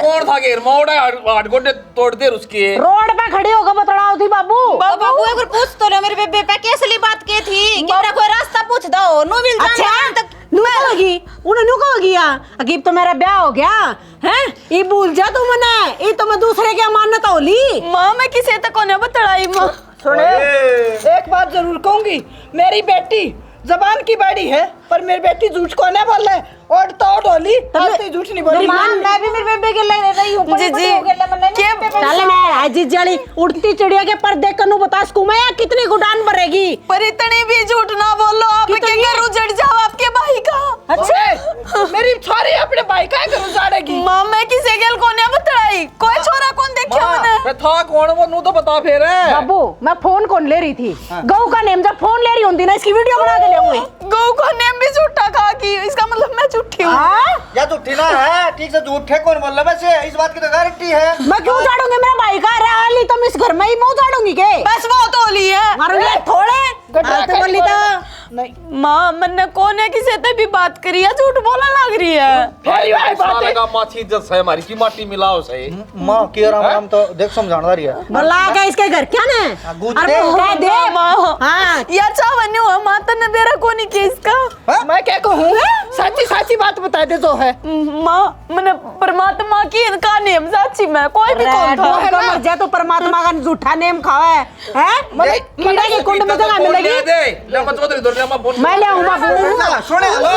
कौन था घेर मोड़ आठ गोटे तोड़ दे उसके रोड पे खड़ी होकर बतलाओ थी बाबू बाबू एक बार पूछ तो ले मेरे बेबे पे कैसे ली बात की थी क्या कोई रास्ता पूछ दो नो मिल अच्छा नू कहोगी उन्हें नू कहोगी अगीब तो मेरा ब्याह हो गया है ये भूल जा तू मने ये तो मैं दूसरे की अमानत होली माँ मैं किसी तक को नहीं बतलाई माँ। सुने एक बात जरूर कहूंगी, मेरी बेटी जबान की बड़ी है पर मेरी बेटी झूठ को नहीं बोल रहे और तो ढोली झूठ नहीं बोली। मैं भी मेरे बेबे के ले रही हूं चल मैं जी जाली उड़ती चिड़िया के पर्दे कनु बता सकूं मैं कितनी गुडान भरेगी पर इतनी भी झूठ ना बोलो, आप के घर उजड़ जाओ आपके भाई का। अच्छा मेरी छोरी अपने भाई का घर उजाड़ेगी। माँ मैं किसी गल को नहीं बतलाई, कोई छोरा कौन देखा मैंने था कौन वो नू तो बता फिर बाबू मैं फोन कौन ले रही थी गऊ का नेम जब फोन ले रही होती ना इसकी वीडियो बना के ले आऊंगी। गऊ का नेम भी झूठा खा की, इसका मतलब मैं झूठी हूँ। या झूठी ना है, ठीक से झूठ है कौन बोल रहा वैसे, इस बात की तो गारंटी है। मैं क्यों उजाड़ूंगी, मेरा भाई का रहा तुम इस घर में ही मैं उजाड़ूंगी के बस वो तो ली है मारो ये थोड़े गलत बोली तो नहीं माँ मैंने कौन है किसी से भी बात करी है, झूठ बोलने लग रही है। साले का माछी इज्जत है हमारी की माटी मिलाओ सही मां के राम तो देख समझाना रही है बोला के इसके घर क्या ने अरे कह दे हां या चावन्य हुआ माता ने मेरा कोनी के इसका मैं क्या कहूँ, सच्ची सच्ची बात बता दे जो है। माँ मैंने परमात्मा की इनका नेम साची मैं कोई भी कौन था मर जाए तो परमात्मा का झूठा नेम खावा है कीड़े की कुंड में जगह मिलेगी मैं ले आऊं बाबू सुने लो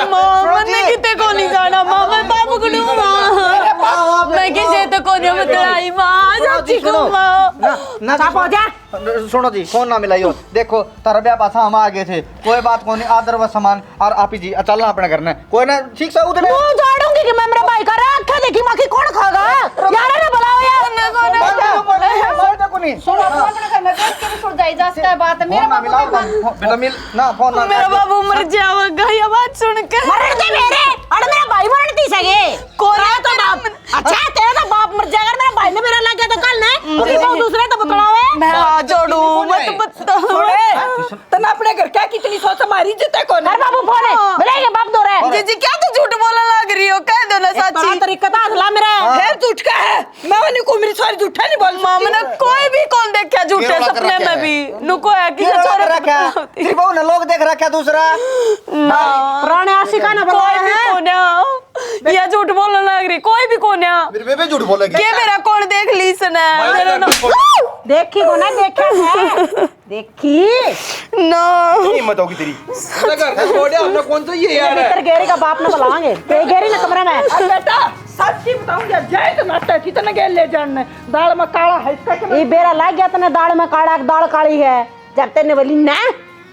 माँ मैंने किते को नहीं जाना माँ मैं पाप करूँ माँ मैं किसी तो को नहीं बतलाई माँ सच्ची को माँ ना चुप हो जा। सुनो जी फोन ना मिलाइयो, देखो तारा ब्याह पासा हम आगे थे कोई बात को नहीं आदर व सम्मान और आप ही जी चलना अपने घर में कोई ना ठीक से उधर वो झाड़ूंगी कि मैं मेरा भाई का रखा देखी मां की कौन खागा यार ना बुलाओ यार को नहीं सुनो फोन करना देख के भी छुड़ जाई जाता है बात मेरा बाबू बेटा मिल ना फोन ना मेरा बाबू मर जाएगा ये बात सुन के मरण दे मेरे और मेरा भाई मरण दी सके कौन है तो बाप अच्छा तेरा तो बाप मर जाएगा मेरा भाई ने मेरा लग गया तो कल नहीं तो दूसरे तो बतलावे मैं हाथ जोड़ू मत बता तना अपने घर क्या कितनी सोच हमारी जिते को अरे बाबू फोन है बोलेंगे बाप दो रहे जी जी क्या तू झूठ बोलने लग रही हो, कह दो ना बड़ा सच्ची तरीका था हसला मेरा फिर झूठ का है, मैं उन्हीं को मेरी सारी झूठा नहीं बोल माँ मैंने कोई भी कौन देखा झूठे सपने में भी नुको है किसी छोरे रखा सिर्फ वो लोग देख रखा दूसरा ना पुराने आशिका ना कोई भी कौन है या झूठ बोलने लग रही, कोई भी कौन है मेरे बेबे झूठ बोलेगी के मेरा कौन देख ली इसने मेरा ना देखी को ना देखा है देखी ना हिम्मत होगी तेरी हमने कौन सा ये यार तेरे गेरी का बाप ने बुलावांगे ते गेरी ना कमरे में अरे बेटा सच्ची बताऊंगा जय तो नाटक कितने गेल ले जाने दाल में काला है इसका ये बेरा लग गया तने दाल में काला दाल काली है जब तेने बोली ना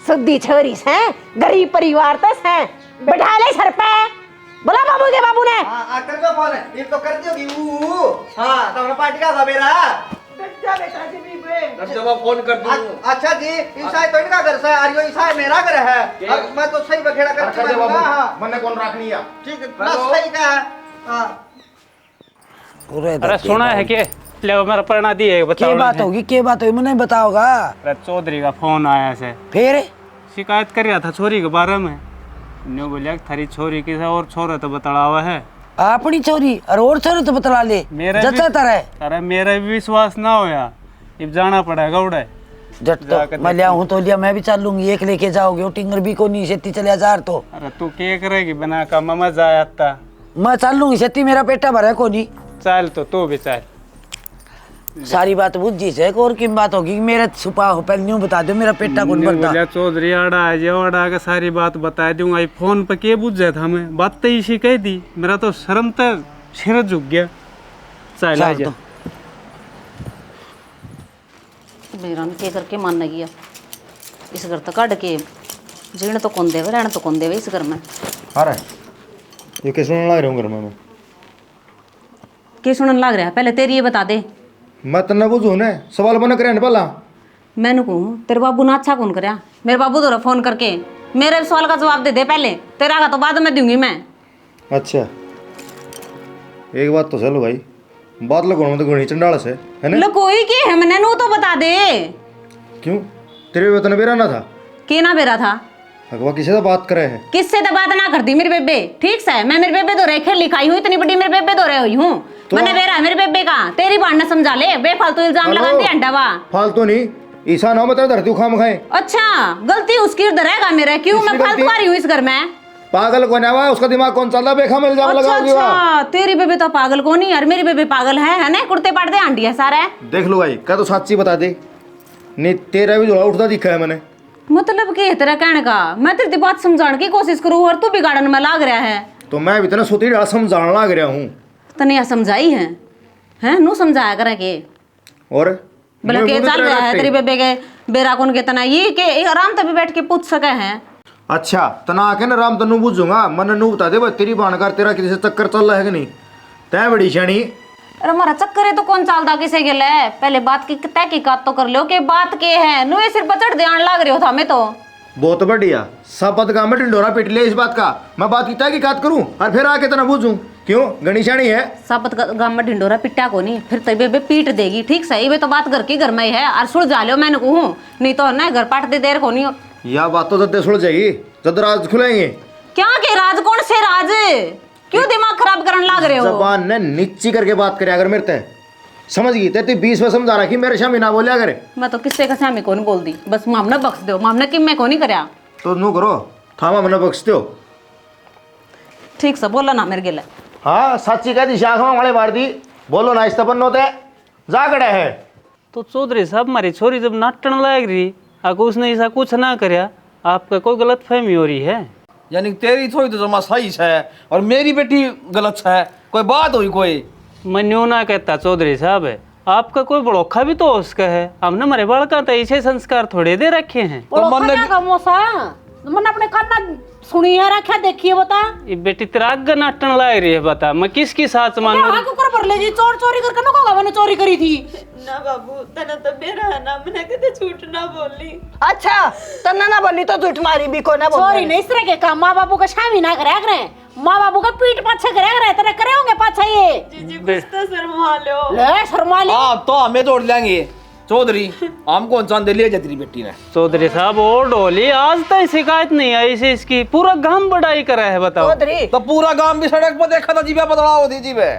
सुद्दी छोरी से गरीब परिवार तस है बैठा ले सर पे बोला बाबू के बाबू ने हां कर दो फोन ये तो कर दियोगी हां तो पार्टी का था मेरा बेटा बेटा जी भी जब फोन कर दूं अच्छा जी ईसा तो इनका घर से आरियो ईसा मेरा घर है अब मैं तो सही बखेड़ा करके दूंगा हां मन्ने कौन रखनी है ठीक है बस सही का है हां पूरे अरे सुना है कि ले मेरा पढ़ना दिए बताओ क्या बात होगी क्या बात होगी मैंने बताओगा अरे चौधरी का फोन आया से फिर शिकायत कर रहा था छोरी के बारे में, न्यू बोलिया थारी छोरी की और छोरा तो बतला हुआ है अपनी चोरी और छोरी तो बतला ले जचा तरह अरे मेरा भी विश्वास ना होया अब जाना पड़ेगा उड़े जट तो मैं लिया हूँ तो लिया मैं भी चल लूंगी एक लेके जाओगे टिंगर भी को नहीं सेती चले हजार तो अरे तू क्या करेगी बिना का मजा आता मैं चल लूंगी सेती मेरा पेटा भरा को नहीं चल तो तू भी चल सारी बात बुझ जी से और की बात होगी मेरा छुपा हो पहले न्यू बता दो मेरा पेटा कौन भरता चौधरी आड़ा है जो आड़ा के सारी बात बता दूंगा आई फोन पे के बुझ जाता हमें बात तो इसी कह दी मेरा तो शर्म तो सिर झुक गया चल आ जा बेरान के करके मान गया इस घर तक कट के जीण तो कौन देवे रहना तो कौन देवे इस घर में अरे ये कैसे सुनने लग रहा हूँ घर में मैं के सुनन लग रहा है पहले तेरी ये बता दे मैं तन्ना बुझू ने सवाल बना करे पहला मैंने कहूँ तेरे बाबू ने अच्छा कौन करया मेरे बाबू तो फोन करके मेरे सवाल का जवाब दे दे पहले तेरा का तो बाद में दूंगी मैं अच्छा एक बात तो चलो भाई बात लगो तो घणी चंडाल से है ना कोई की है मैंने नू तो बता दे क्यों तेरे वेतन बेरा ना था के ना बेरा था अगवा किसी से बात करे है किससे तो बात ना करती मेरी बेबे ठीक से मैं मेरे बेबे तो खेल लिखाई हुई इतनी बड़ी मेरे बेबे तो हुई हूँ मैंने बेरा मेरे बेबे का तेरी बात ने समझा ले बेफालतू इल्जाम लगाती है अंडावा फालतू नहीं ईसा ना मतलब धरती खाम खाए अच्छा गलती उसकी रहेगा मेरा क्यों मैं फालतू आ रही हूँ इस घर में पागल कौन है वह? उसका दिमाग कौन चल रहा? बेखा मिल जाम लगाओगी वह। अच्छा तेरी बेबे तो पागल को नहीं यार, मेरी बेबे पागल है ना? कुर्ते पाड़ते आंटी है सारा। देख लो भाई, क्या तो सच्ची बता दे। नहीं तेरा भी झोला उठता दिखा है मैंने। मतलब कि तेरा कहने का मैं तेरी बात समझाने की कोशिश करूँ और तू भी गार्डन में लाग रहा है। तो मैं भी इतना सोती डाल समझाने लग रहा हूँ। तने यह समझाई है हैं? नू समझाया करे के और बोले के चल रहा है तेरी बेबे के बेरा कौन के तना ये के आराम से भी बैठ के पूछ सके हैं। अच्छा तना आके ना राम तनु पूछूंगा, मन नू बता दे भाई तेरी बाणकार तेरा किसी से चक्कर चल रहा है कि नहीं? तय बड़ी शानी। अरे हमारा चक्कर है तो कौन चालता किसे के ले? पहले बात की तय की बात तो कर लो के बात के है नु सिर बचड़ ध्यान लाग रहे हो था मैं तो। बहुत बढ़िया, सब का में ढिंडोरा पीट ले इस बात का। मैं बात की तय की बात करूं और फिर आके तना पूछूं क्यों? गणिशानी है सापत गांव में ढिंडोरा पिट्टा को नहीं फिर तभी बे पीट देगी। ठीक सही वे तो बात घर की घर में ही है और सुल जा लो मैंने कहूं, नहीं तो ना घर पाट दे देर को नहीं। यह बात तो जद्दे सुल जाएगी जद राज खुलेंगे। क्या के राज? कौन से राज? क्यों दिमाग खराब करने लाग रहे हो? जबान ने नीची करके बात करे अगर मेरे ते समझ गई ते 20 में समझा रहा कि मेरे शामी ना बोलिया करे। मैं तो किससे का सामी को नहीं बोल दी, बस मामला बख्श दो। मामला कि मैं को नहीं करया तो नू करो थामा मना बख्श दो। ठीक से बोला ना मेरे गेले। हाँ सच्ची कह दी शाख में वाले मार दी, बोलो ना इस्ता पन्नो ते जा कड़े है। तो चौधरी साहब हमारी छोरी जब नाटन लग रही अगर उसने ऐसा कुछ ना करया, आपका कोई गलत फहमी हो रही है? यानी तेरी थोड़ी तो जमा सही है और मेरी बेटी गलत है, कोई बात हुई कोई? मैं न्यू ना कहता चौधरी साहब, आपका कोई बड़ोखा भी तो उसका है। हमने हमारे बालका तो ऐसे संस्कार थोड़े दे रखे हैं। तो मन अपने काना सुनी है रखा देखिए बता। ये बेटी तेरा आगे नाटन लाग रही है, बता मैं किसकी साथ मान ले जी चोर चोरी करके ना मैंने चोरी करी थी ना बाबू तना तो बेरा है ना, मैंने कदे झूठ ना बोली। अच्छा तना ना बोली तो झूठ मारी भी को ना बोल। चोरी नहीं इस तरह के काम माँ बापू का शामी ना करे माँ बापू का पीठ पाछे करे तेरे करे होंगे पाछा ये। जीजी कुछ तो शर्मा लो। ले शर्मा ले। तो हमें तोड़ लेंगे चौधरी, हम कौन सा ले जा तेरी बेटी ने? चौधरी साहब और डोली आज तक शिकायत नहीं आई से इसकी, पूरा गांव बड़ाई करा है बताओ। चौधरी तो पूरा गांव भी सड़क पर देखा था जीवा बदलाव होती जीवे।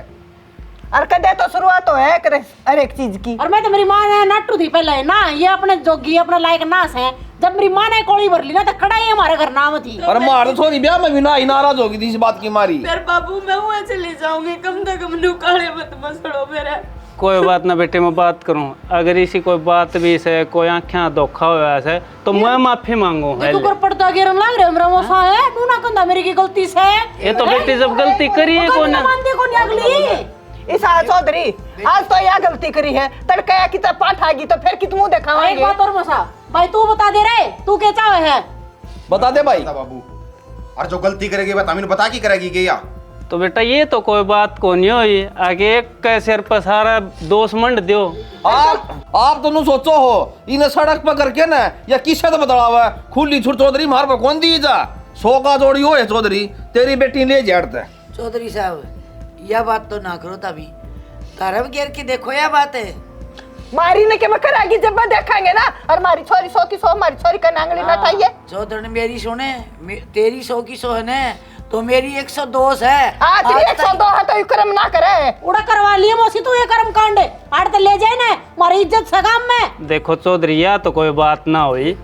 और कदे तो शुरुआत तो है करे हर एक चीज की। और मैं तो मेरी माँ ने नट्टू थी पहले ना, ये अपने जोगी अपने लायक नास है। जब मेरी माँ ने कोड़ी भर ली ना तो खड़ा ही हमारे घर नाम थी। और मार तो थोड़ी ब्याह में भी ना ही नाराज होगी थी इस बात की मारी। फिर बाबू मैं वहाँ चले जाऊंगी, कम से कम नुकाले मत मसड़ो मेरा। कोई बात ना बेटे, मैं बात करूं अगर इसी कोई बात भी से कोई आँखें धोखा हुआ है तो मैं माफी मांगू। तू कर पड़ता गिरन लग रहे मेरा मोसा है तू ना कंधा मेरी की गलती से। ये तो बेटी जब गलती करी है कौन अगली इस चौधरी आज तो यह गलती करी है, तड़का की तरफ पाठ आएगी तो फिर कितनू दिखाएंगे। एक बात और मोसा भाई तू बता दे रे, तू क्या चाहे है बता दे भाई। बाबू और जो गलती करेगी बता मैंने बता की करेगी क्या? तो बेटा ये तो कोई बात को नहीं हुई, आगे एक के सिर पर सारा दोष मंड दो। आप दोनों सोचो हो इन्हें सड़क पर करके ना या किसे तो बदलावा खुली छुट चौधरी मार पर कौन दी जा 100 का जोड़ी हो है चौधरी तेरी बेटी ले जाते। चौधरी साहब यह बात तो ना करो तभी तारव गिर के देखो यह बात है। मारी ने के मैं कराएगी जब मैं देखेंगे ना। और मारी छोरी 100 की 100 हमारी छोरी का नांगली ना उठाइए। चौधरी ने मेरी सुने तेरी 100 की 100 है ने तो मेरी 102 है। हाँ तेरी 102 है तो कर्म ना करे। उड़ा करवा लिए मौसी तू ये कर्म कांड आड़ तो ले जाए ना हमारी इज्जत सगाम में। देखो चौधरी या तो कोई बात ना हुई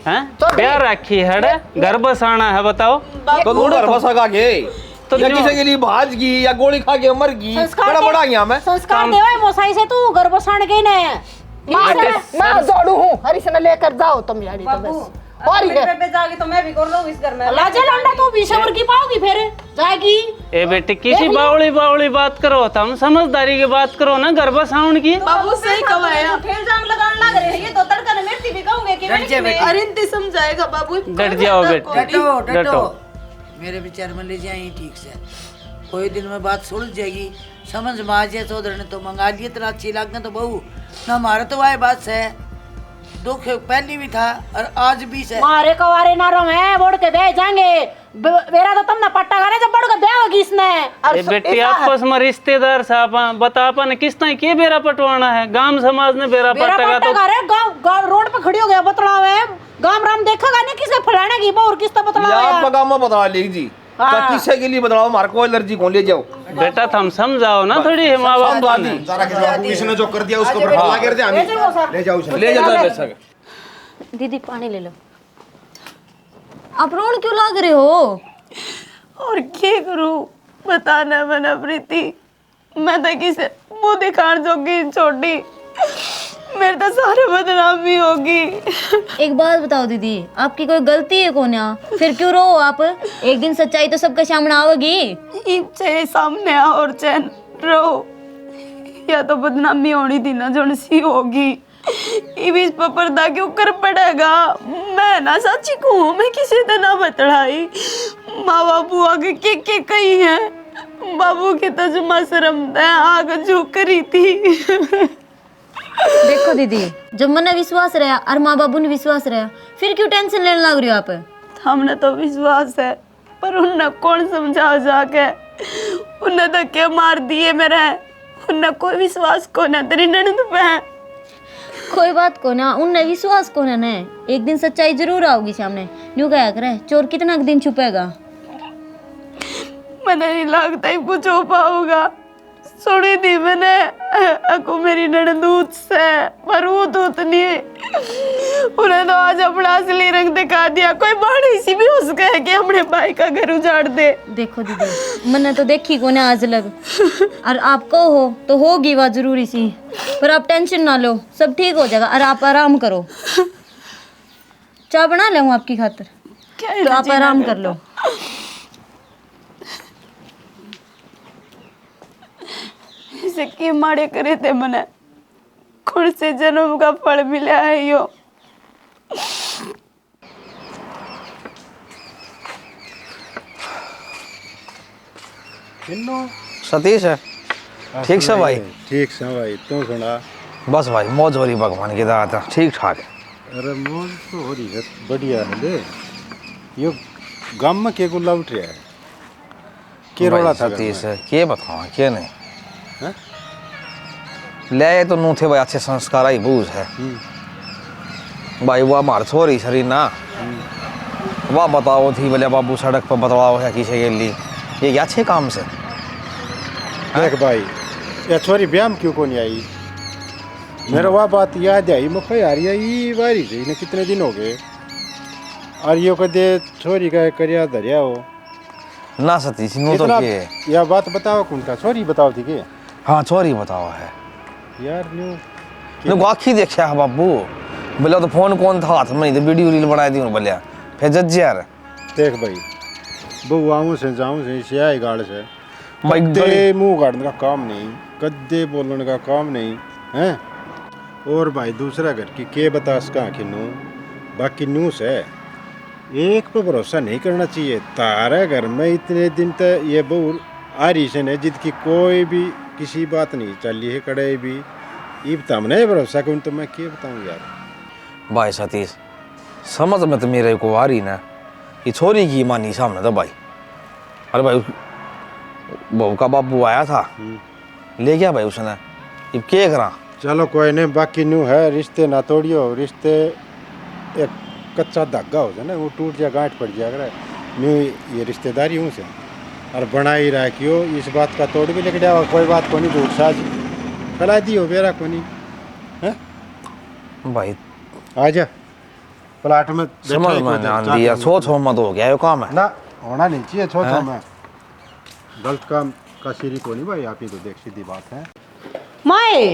हैं, प्यार रखी है घर बसाना है बताओ। तो घर बसा का के तो किसी के लिए भाज की या गोली खा के मर गई बड़ा बड़ा गया मैं संस्कार देवा मोसाई से तू घर बसाने के ने मैं जोड़ू हूँ हरी से लेकर जाओ तुम यारी तो बस। और पे जागी तो मैं भी कर लूं इस घर में। लाजे लंडा तू भी सबर की पाओगी फिर जाएगी। ए बेटी किसी बावली बावली बात करो हम समझदारी की बात करो ना घर बसाउन की। बाबू सही कमाया ठेल जाम लगाने लग रहे हैं ये तो तड़का ने मेरती भी कहूंगे कि अरे इंते समझाएगा बाबू। डट जाओ बेटी डटो मेरे विचार में ले जाए ठीक से कोई दिन में बात सुलझ जाएगी समझ में आ जाए। चौधरी ने तो मंगा लिए इतना अच्छी लागने तो बहू ना हमारे तो वह बात है दुख पहली भी था और आज भी से मारे कवारे ना रो मैं बोड़ के बह जाएंगे मेरा तो तुमने पट्टा करे जब बड़ के ब्याह होगी इसने। ए बेटी आपस में रिश्तेदार साहब बता अपन किस तरह के बेरा पटवाना है गांव समाज ने बेरा पट्टा तो गांव रोड पे खड़ी हो गया बतलाव है गांव राम देखेगा नहीं किसे फलाने की और किस तरह बतलाव है आप गांव में बता ली जी तो किसे के लिए बदलाव मार को एलर्जी को ले जाओ बेटा तुम समझाओ ना थोड़ी माँ बाप ने सारा के बाबू इसने जो कर दिया उसको पर हवा कर दे हमें ले जाओ ले जाओ पैसा। दीदी पानी ले लो। आप रोन क्यों लाग रहे हो? और क्या करूं बताना मना प्रीति, मैं तो किसे मुंह दिखाने जोगी छोड़ी, मेरे तो सारे बदनामी होगी। एक बात बताओ दीदी, आपकी कोई गलती है कौन यहाँ? फिर क्यों रो आप? एक दिन सच्चाई तो सबके सामने आओगी। चाहे सामने आओ और चैन रहो, या तो बदनामी होनी थी ना जो सी होगी। इस पर पर्दा क्यों कर पड़ेगा? मैं ना सच्ची कहूँ, मैं किसी से ना बतड़ाई। माँ बाबू आगे के कही है, बाबू की तो जुमा शर्म आगे झुक करी थी। देखो दीदी, जब मन विश्वास रहा और माँ बाबू ने विश्वास रहा, फिर क्यों टेंशन लेने लग रही हो आप? हमने तो विश्वास है, पर उन्हें कौन समझा जाके, उन्हें तो क्या मार दिए मेरे, उन्हें कोई विश्वास को ना तेरी ननद पे। कोई बात को ना, उनने विश्वास को ना ने, एक दिन सच्चाई जरूर आओगी सामने। न्यू क्या करे, चोर कितना दिन छुपेगा? मैंने नहीं लगता ही कुछ हो पाऊंगा। सुनी थी मैंने अको मेरी ननदूत से, पर वो तो उतनी उन्हें तो आज अपना असली रंग दिखा दिया। कोई बाड़ी सी भी उसका है कि अपने भाई का घर उजाड़ दे। देखो दीदी, मैंने तो देखी को ना आज लग, और आपको हो तो होगी वह जरूरी सी, पर आप टेंशन ना लो, सब ठीक हो जाएगा और आप आराम करो। चाय बना लूँ आपकी खातिर, तो आप आराम कर लो। इसे की मारे करे थे मने, कौन से जन्म का फल मिला है यो। सतीश है ठीक से भाई? ठीक से भाई, तू सुना? बस भाई मौज हो रही भगवान की दात, ठीक ठाक है। अरे मौज तो हो रही है, बढ़िया है दे। यो गाँव में के गुल्ला उठ रहा है, के रोड़ा था सतीश है, के बताओ के नहीं है? ले तो नू थे भाई, अच्छे संस्कार आई बूझ है भाई। वो हमारे छोरी शरीर ना, वाह बताओ थी बोले बाबू सड़क पर बतलाओ है किसे के लिए, ये अच्छे काम से। देख भाई, ये छोरी ब्याह में क्यों को नहीं आई? मेरे वह बात याद आई, मुझे यार ये बारी गई ना, कितने दिन हो गए, और यो कदे छोरी का करिया धरिया हो ना सतीश नू तो के या बात बताओ कौन का छोरी बताओ थी के? हाँ छोरी बताओ है यार न्यू आखी देखा है बाबू, बोले तो फोन कौन था हाथ में, तो वीडियो रील बना दी बोलिया फिर जज यार। देख भाई, वो आऊँ से जाऊँ से इसे आए गाड़ से भाई, कद्दे मुंह गाड़ने का काम नहीं, कद्दे बोलने का काम नहीं है। और भाई दूसरा घर की के बता सका कि नू, बाकी न्यूज़ है, एक पे भरोसा नहीं करना चाहिए। तारा घर में इतने दिन तक ये बहू आ रही से जिद की कोई भी किसी बात नहीं चली है, कड़े भी ये बता नहीं भरोसा करूँ तो मैं क्या बताऊँ यार। भाई सतीश समझ में तो मेरे को आ रही ना, ये छोरी की मानी सामने तो भाई। अरे भाई बहू का बाबू आया था, ले गया भाई उसने, अब क्या करा? चलो कोई नहीं, बाकी न्यू है, रिश्ते ना तोड़ियो, रिश्ते एक कच्चा धागा हो जाए ना, वो टूट जाए गांठ पड़ जाए अगर न्यू ये रिश्तेदारी हूँ से, और बना ही रहा कि हो इस बात का तोड़ भी लेके जाओ, कोई बात को नहीं, झूठ साज फैला दी हो बेरा को नहीं है भाई। आजा प्लाट में समझ में नहीं दिया, सोच हो मत हो गया ये काम है ना, होना नहीं चाहिए सोच हो में, गलत काम का सीरी को नहीं भाई, आप ही तो देख सीधी बात है। माए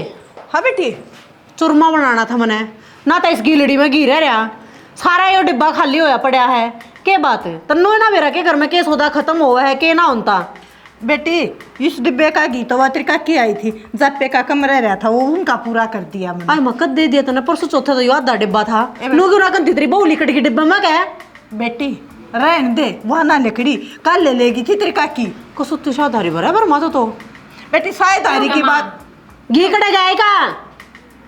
हाँ बेटी, चूरमा बनाना था मने ना, तो इस गीलड़ी में घी रहा, सारा यो डिब्बा खाली होया पड़ा है। के बात है तन्नो है ना, मेरा के घर में के सौदा खत्म हुआ है के ना होता? बेटी इस डिब्बे का घी तो वात्रिका की आई थी, जप्पे का कमरा रहा था, वो उनका पूरा कर दिया मैंने। आई मकद दे दिया तने, परसों चौथा तो यो आधा डिब्बा था, नो क्यों ना कंती तेरी बहु लिकट की डिब्बा में क्या? बेटी रहने दे, वहाँ ना लकड़ी कल ले लेगी थी तेरी काकी को सुत्ती शादारी बराबर मातो तो। बेटी शायदारी की बात, घी कड़े गए का?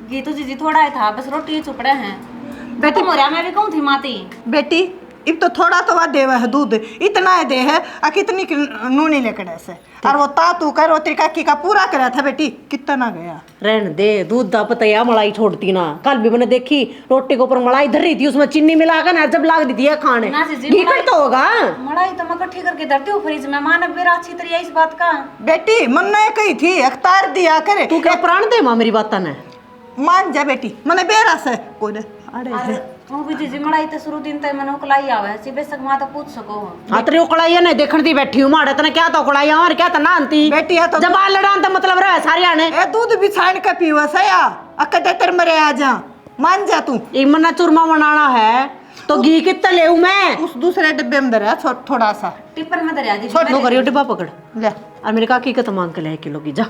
घी तो जीजी थोड़ा ही था, बस रोटी चुपड़े हैं। बेटी मोरिया में भी कहूँ थी माती। बेटी इब तो थोड़ा तो वह देवा है दूध, इतना है दे है आ कितनी नूनी लेकड़े से, और वो तातू कर वो तेरी काकी का पूरा करा था बेटी, कितना गया। रहने दे, दूध दा पता या मलाई छोड़ती ना, कल भी मैंने देखी रोटी के ऊपर मलाई धर रही थी, उसमें चीनी मिलाकर ना जब लाग दी थी खाने, घी तो होगा। मलाई तो मैं इकट्ठी करके धरती हूँ फ्रिज में, मानव मेरा अच्छी तरह इस बात का। बेटी मन ने कही थी अख्तार दिया करे, तू क्या प्राण दे माँ मेरी बात ने, मान जा बेटी, मैंने बेरा से कोई अरे वो भी जी मड़ाई तो शुरू दिन तक मैंने उकलाई आवे सी बेशक मां तो पूछ सको हाँ तेरी उकड़ाई है नहीं देखण दी बैठी हूँ माड़े तने क्या तो उकड़ाई और क्या तो नानती बेटी है तो जब आ लड़ान तो मतलब रहे सारे आने ए दूध भी छान के पीवा सया अकते तेरे मरे आ जा मान जा तू इमना चूरमा बनाना है तो घी कितना ले मैं उस दूसरे डिब्बे में दरिया थोड़ा सा टिप्पर में दरिया जी छोड़ लो करियो डिब्बा पकड़ ले और मेरे काकी का तो मांग के ले 1 किलो की जा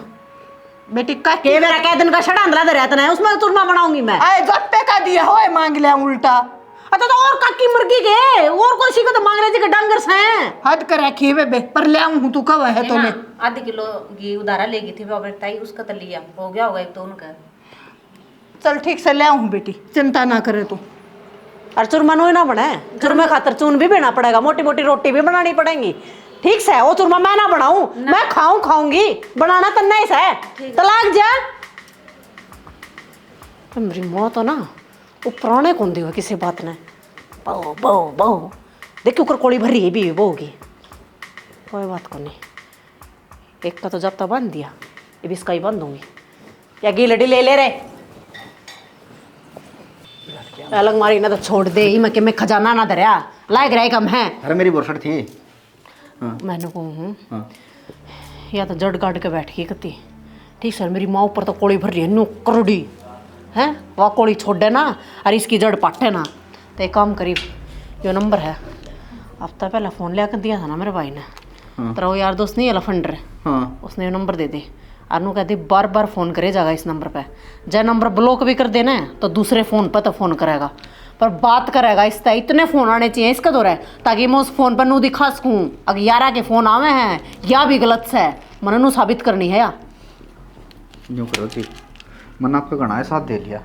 बेटी का के मेरा कह दिन का छड़ा अंदर दरिया तने उसमें चूरमा बनाऊंगी मैं आए गप्पे का दिया होए मांग ले उल्टा अच्छा तो और काकी मुर्गी के और कोई सी को तो मांग रहे थे कि डंगर से हद कर रखी बे पर ले आऊं तू कब है तो ले आधे किलो घी उधारा लेगी थी वो ताई उसका तो लिया हो गया होगा एक तो उनका चल ठीक से ले आऊं बेटी चिंता ना करे तू और चूरमा नो ना बने चूरमे खातर चून भी देना पड़ेगा मोटी मोटी रोटी भी बनानी पड़ेगी ठीक से वो चूरमा मैं ना बनाऊं मैं खाऊंगी बनाना तो नहीं से तलाक जा मेरी मौत हो ना वो पुराने कौन देगा किसी बात ने बहु बहु बहु देखियो कर कोड़ी भरी है भी वो होगी कोई बात को नहीं एक का तो जब तक बांध दिया ये भी इसका ही बांध दूंगी या गी लड़ी ले ले रे अलग मारी ना तो छोड़ दे ही मैं कि मैं खजाना ना धरिया लायक रहे कम है अरे मेरी बोरसट थी मैंने कहूँ या तो जड़ गाड़ के बैठ गई कती ठीक सर मेरी माँ ऊपर तो कोड़ी भर रही है नो करोड़ी है वह कोड़ी छोड़ दे ना और इसकी जड़ पाटे ना तो एक काम करी यो नंबर है हफ्ता पहले फ़ोन ले कर दिया था ना मेरे भाई ने तेरा वो यार दोस्त नहीं है लफंडर उसने ये नंबर दे दे अनु कहती बार बार फ़ोन करे जाएगा इस नंबर पे जब नंबर ब्लॉक भी कर देना है तो दूसरे फ़ोन पर तो फ़ोन करेगा पर बात करेगा इस तरह इतने फ़ोन आने चाहिए इसका दौर है ताकि मैं उस फ़ोन पर नू दिखा सकूँ अगर 11 के फ़ोन आवे हैं या भी गलत से है मैंने नू साबित करनी है या यूँ करो जी मैंने आपका गणा साथ दे लिया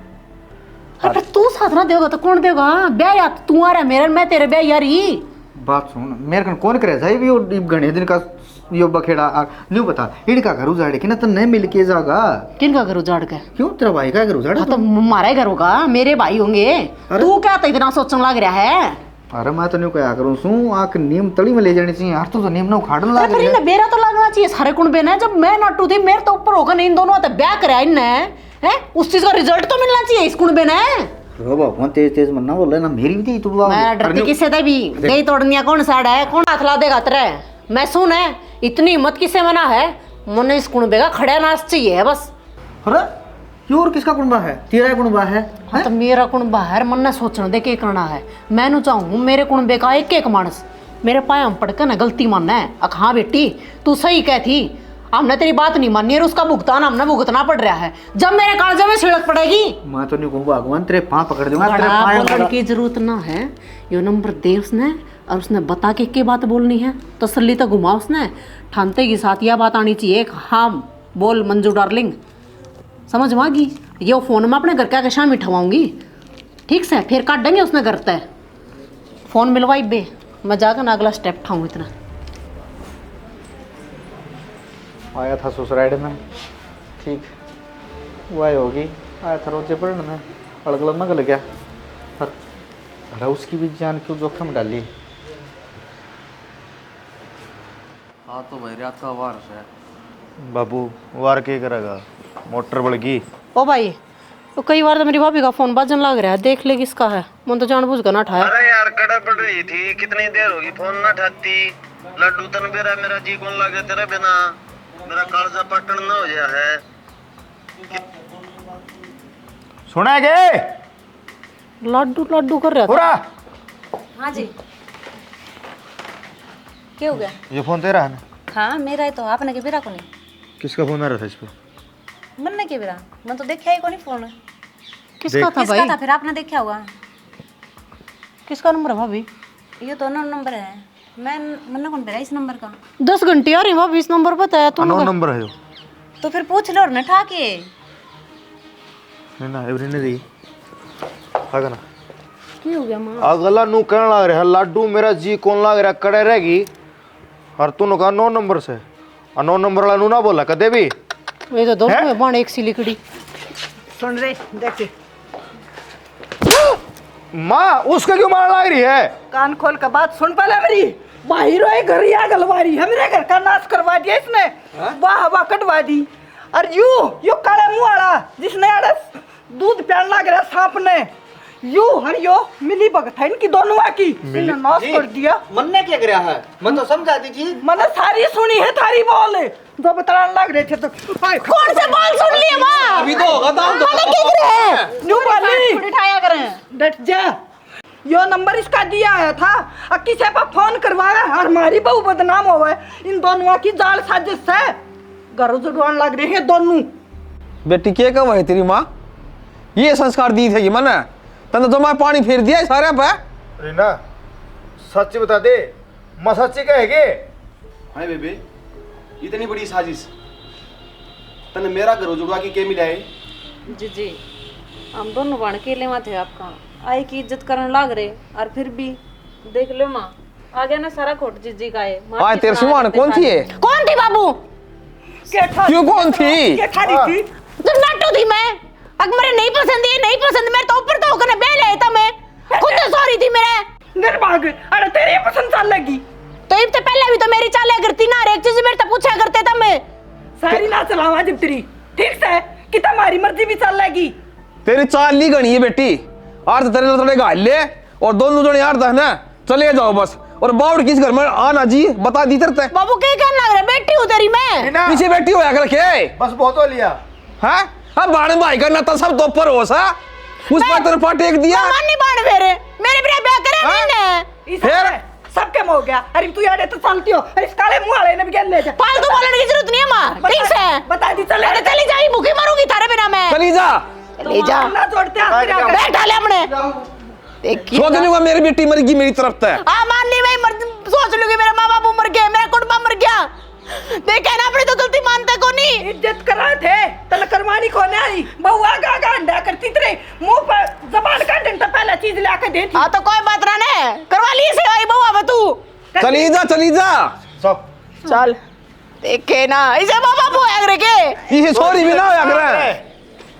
अरे तू साथ ना देगा तो कौन देगा ब्याह या तू आ रहा है मेरे मैं तेरे ब्याह यार ही बात सुन मेरे कन कौन करे जाए भी वो गणे दिन का यो बखेड़ा न्यू बता इनका घर उजाड़े कि ना तो नहीं मिल के जाएगा किनका घर उजाड़ के क्यों तेरा भाई का घर उजाड़ा तो हमारा ही घर होगा मेरे भाई होंगे तू क्या तो इतना सोचने लग रहा है अरे मैं तो नहीं क्या करूँ सू आक नीम तली में ले जानी चाहिए यार तू तो नीम ना उखाड़ने लग रही है मेरा तो लगना चाहिए सारे कुंबे ने जब मैं नाटू थी मेरे तो ऊपर होगा नहीं इन दोनों तो ब्याह कराया इनने हैं उस चीज का रिजल्ट तो मिलना चाहिए इस कुंबे ने रो भगवान तेज तेज मन्ना बोल ना मेरी भी थी तू मैं डरती किससे थे भी गई तोड़निया कौन साड़ा है कौन हाथ ला देगा तेरे मैं सुन है इतनी हिम्मत किसे मना है मुन्ने इस कुंबे का खड़ा नाच चाहिए बस अरे और किसका कुंबा है तेरा कुंबा है हाँ तो मेरा कुंबा है मन सोचना दे के करना है मैं चाहूँ मेरे कुंबे का एक एक मानस मेरे पाया पड़कर ना गलती मानना है अख हाँ बेटी तू सही कह थी हमने तेरी बात नहीं मानी और उसका भुगतान हमने भुगतना पड़ रहा है जब मेरे कागजों में छिड़क पड़ेगी मैं तो नहीं कहूँ भगवान तेरे पाँव पकड़ दूंगा तेरे पाँव बोलने की जरूरत ना है यो नंबर दे उसने और उसने बता के बात बोलनी है तसल्ली तो घुमा उसने ठानते के साथ यह बात आनी चाहिए हाँ बोल मंजू डार्लिंग समझ में आ गई ये फ़ोन में अपने घर के आगे शाम मिठवाऊंगी ठीक से फिर काट देंगे उसने घर तय फ़ोन मिलवाई बे मैं जाकर ना अगला स्टेप उठाऊँ इतना आया था ससुराइड में ठीक वही होगी आया था रोजे पढ़ने में अलग में गल गया पर अरे उसकी भी जान क्यों जोखिम डाली हाँ तो भाई रात का वार है बाबू वार के करेगा मोटर बड़गी ओ भाई तो कई बार तो मेरी भाभी का फोन बाजन लग रहा है देख ले किसका है मन तो जानबूझ कर ना उठाया अरे यार कड़ा पड़ रही थी कितनी देर होगी फोन ना उठाती लड्डू तन बेरा मेरा जी कौन लगे तेरे बिना मेरा कालजा पटन ना हो गया है सुना गे लड्डू लड्डू कर रहा था हाँ जी क्या हो गया ये फोन तेरा है ना हाँ मेरा है तो आपने के बिरा को नहीं किसका फोन आ रहा था इस पे मन ने के बिरा मैं तो देखा ही को नहीं फोन किसका था भाई था फिर आपने देखा होगा किसका नंबर है भाभी ये तो अननोन नंबर है मैं मन कौन बिरा इस नंबर का 10 घंटे आ रही भाभी इस नंबर बताया तुम अननोन नंबर है तो फिर पूछ लो ना ठा के नहीं ना एवरी ने दी आगा ना क्या हो गया मां अगला नु कहने लग रहा है लड्डू मेरा जी कौन लग रहा कड़े रहेगी और तूने कहा 9 नंबर से और 9 नंबर वाला नू ना बोला कदे भी ये तो दोनों में बाण एक सी लिकड़ी सुन रे देखे माँ उसका क्यों मार लग रही है कान खोल कर बात सुन पहले मेरी बाहर है घर या गलवारी है मेरे घर का नाश करवा दिया इसने वाह हवा कटवा दी और यू काले मुंह वाला जिसने दूध प्यान लग रहा सांप ने यू हरियो मिली भगत है इनकी दोनों की इन्हें नाश कर दिया। मन ने क्या कराया है? मैं तो समझा दी थी। मैंने सारी सुनी है थारी बोल जो बताने लग रहे थे तो कौन से बोल सुन लिए माँ? अभी तो होगा दाम तो मैंने क्या करे? न्यू वाली उठाया करें। डट जा। यो नंबर इसका दिया आया था और किसी पर फोन करवाया और हमारी बहू बदनाम हो गए। इन दोनों की जाल साजिश है। घर जुड़वान लग रहे हैं दोनों। बेटी क्या कहा है तेरी माँ? ये संस्कार दी थे मन तने तो मैं पानी फेर दिया सारे पे। रीना सच बता दे, मैं सच्ची कहेगे? हाँ बेबे, इतनी बड़ी साजिश तने मेरा घर उजड़वा के के मिला है? जी हम दोनों बन के लेवा थे आपका आई की इज्जत करने लाग रहे और फिर भी देख लो माँ आ गया ना सारा खोट जीजी का है। आज तेरे सुमान कौन थी ये? कौन थी बाबू? क्यों कौन थी? क्या खारी थी? तो नाटू थी मैं। अगर मेरे नहीं पसंद है नहीं पसंद मेरे तो ऊपर तो होकर बे ले था मैं खुद तो सॉरी थी मेरे निर्भाग। अरे तेरी पसंद चाल लगी तो इब तो पहले भी तो मेरी चाले करती ना, हर एक चीज मेरे तो पूछा करते था मैं। सारी ना चलावा जब तेरी ठीक से कि तुम्हारी मर्जी भी चल लगी। तेरी चाल ली गणी है बेटी। अर्ध तेरे थोड़े घाल ले और दोनों जने यार दहना चले जाओ बस। और बाउड किस घर में आना जी बता दी तरते। बाबू क्या कहना लग रहा है? बेटी हूँ तेरी मैं। पीछे बेटी होया कर रखे बस बहुत हो लिया। हैं? अब बाण भाई का नाता सब तो ऊपर हो सा। उस पर तेरे पाट टेक दिया। नहीं बाण मेरे बिना ब्याह करे नहीं फिर सब कम हो गया। अरे तू यार तो चलती हो। अरे इस काले मुंह वाले ने भी गल ले जा। फालतू बोलने की जरूरत नहीं है माँ। ठीक से बता दी चले। अरे चली जाई भूखी मरूंगी थारे बिना मैं। चली जा। ले जा ना जोड़ते बैठा ले अपने। देखिए सोच लूंगा मेरी बेटी मर गई मेरी तरफ से। हाँ मान ली मैं सोच लूंगी मेरे माँ बाप मर गए मेरा कुटुंबा मर गया। देखे ना अपनी तो गलती मानते को नहीं। इज्जत करा थे तने करवानी को नहीं आई। बहू आगा आगा अंडा करती तेरे मुंह पर जबान काटने तो पहला चीज लाके दे थी। हाँ तो कोई बात ना ने करवा ली सेवाई बहू अब तू। चली जा सब चल देखे ना इसे माँ बाप होया करे के ये सॉरी भी ना होया करे।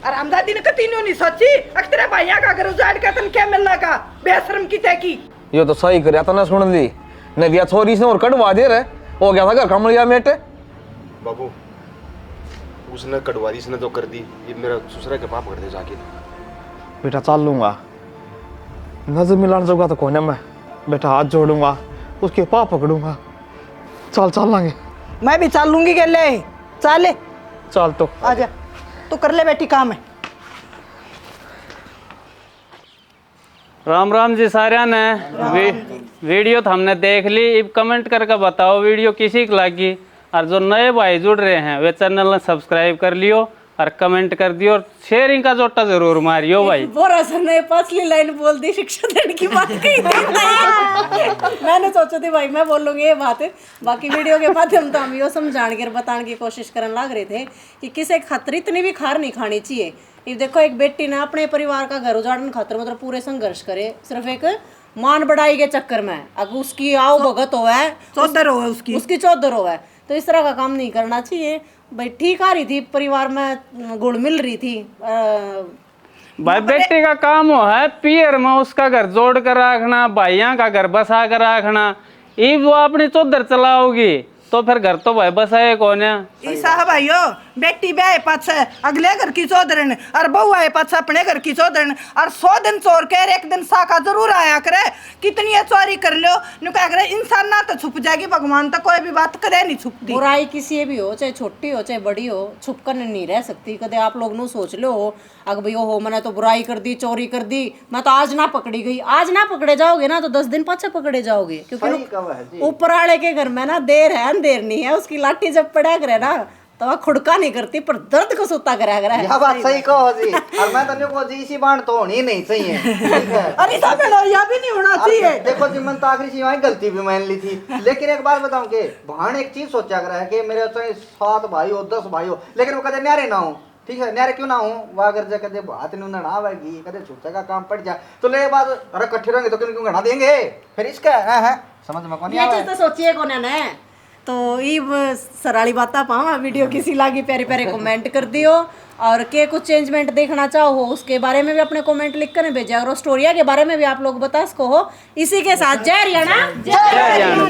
आरामदादी ने कती नहीं सोची अक्तरे भैया का घर उजाड़ के तन क्या मिलना का बेशरम की तय की। ये तो सही कर था ना सुन ली ने दिया छोरी से और कटवा दे रहे हो गया था घर कमलिया मेटे। बाबू उसने कटवारी ने तो कर दी, ये मेरा ससुरा के पाप कर दे जाके। बेटा चल लूंगा नजर मिलाने जोगा तो कोने में बेटा हाथ जोड़ूंगा उसके पाप पकड़ूंगा। चल लांगे। मैं भी चल लूंगी के ले चल चल तो आजा तू कर ले बेटी काम है। राम राम जी सारिया ने वीडियो तो हमने देख ली। अब कमेंट करके बताओ वीडियो किसी को लगी। और जो नए भाई जुड़ रहे हैं वे चैनल ने सब्सक्राइब कर लियो और कमेंट कर दियो और शेयरिंग का जोटा जरूर मारियो भाई। बोरा सर ने पांचली लाइन बोल दी शिक्षा देने की बात कही थी। मैंने सोचा थी भाई मैं बोलूंगी ये बात। बाकी वीडियो के माध्यम तो हम यो समझाने के बताने की कोशिश करने लग रहे थे कि किसी खातर इतनी भी खार नहीं खानी चाहिए। ये देखो एक बेटी ने अपने परिवार का घर उजाड़ने खातर मतलब पूरे संघर्ष करे सिर्फ एक मान बढ़ाई के चक्कर में। अगर उसकी आओ भगत हो है चौधर हो उसकी चौधर हो है तो इस तरह का काम नहीं करना चाहिए भाई। ठीक आ रही थी परिवार में गुण मिल रही थी। भाई बेटे का काम हो है पियर में उसका घर जोड़ कर रखना भाइयों का घर बसा कर रखना। ये वो अपनी चौधर चलाओगी तो फिर घर तो भाई बसाए कौन है। ईसा भाइयों बेटी ब्याह पाछ अगले घर की चौधरन और बहू आए पाछ अपने घर की चौधरन और 100 दिन चोर के एक दिन साका जरूर आया करे। कितनी चोरी कर लो नु क्या करे इंसान ना तो छुप जाएगी भगवान तो कोई भी बात करे नहीं छुपती। बुराई किसी भी हो चाहे छोटी हो चाहे बड़ी हो छुप कर नहीं रह सकती। कदे आप लोग नु सोच लो अगर भाई हो मैंने तो बुराई कर दी चोरी कर दी मैं तो आज ना पकड़ी गई। आज ना पकड़े जाओगे ना तो 10 दिन पाछे पकड़े जाओगे क्योंकि ऊपर वाले के घर में ना देर है अंधेर नहीं है। उसकी लाठी जब पड़ा करे ना तो वह खुड़का नहीं करती पर दर्द को सोता करा करे। यह बात सही कहो जी। और मैं तो को जी इसी बाण तो होनी नहीं चाहिए। ठीक है अरे सब यह भी नहीं होना चाहिए। देखो जी मन तो आखिरी सी वही गलती भी मान ली थी। लेकिन एक बात बताऊं कि भाण एक चीज सोचा कर है कि मेरे चाहे 7 भाई हो 10 भाई हो लेकिन वो कदे न्यारे ना हो। ठीक है न्यारे क्यों ना हो वह अगर जा कदे बात नहीं ना आवेगी कदे छूटे का काम पड़ जाए तो ले बात अरे इकट्ठे रहेंगे तो क्यों घना देंगे फिर इसका है समझ में कौन ये चीज तो सोचिए कौन है तो इब सराली बात पावा वीडियो किसी लागी प्यारे प्यारे कमेंट कर दियो और के कुछ चेंजमेंट देखना चाहो उसके बारे में भी अपने कमेंट लिख कर भेजा और स्टोरिया के बारे में भी आप लोग बता सको हो। इसी के साथ जय हरियाणा जय हरियाणा।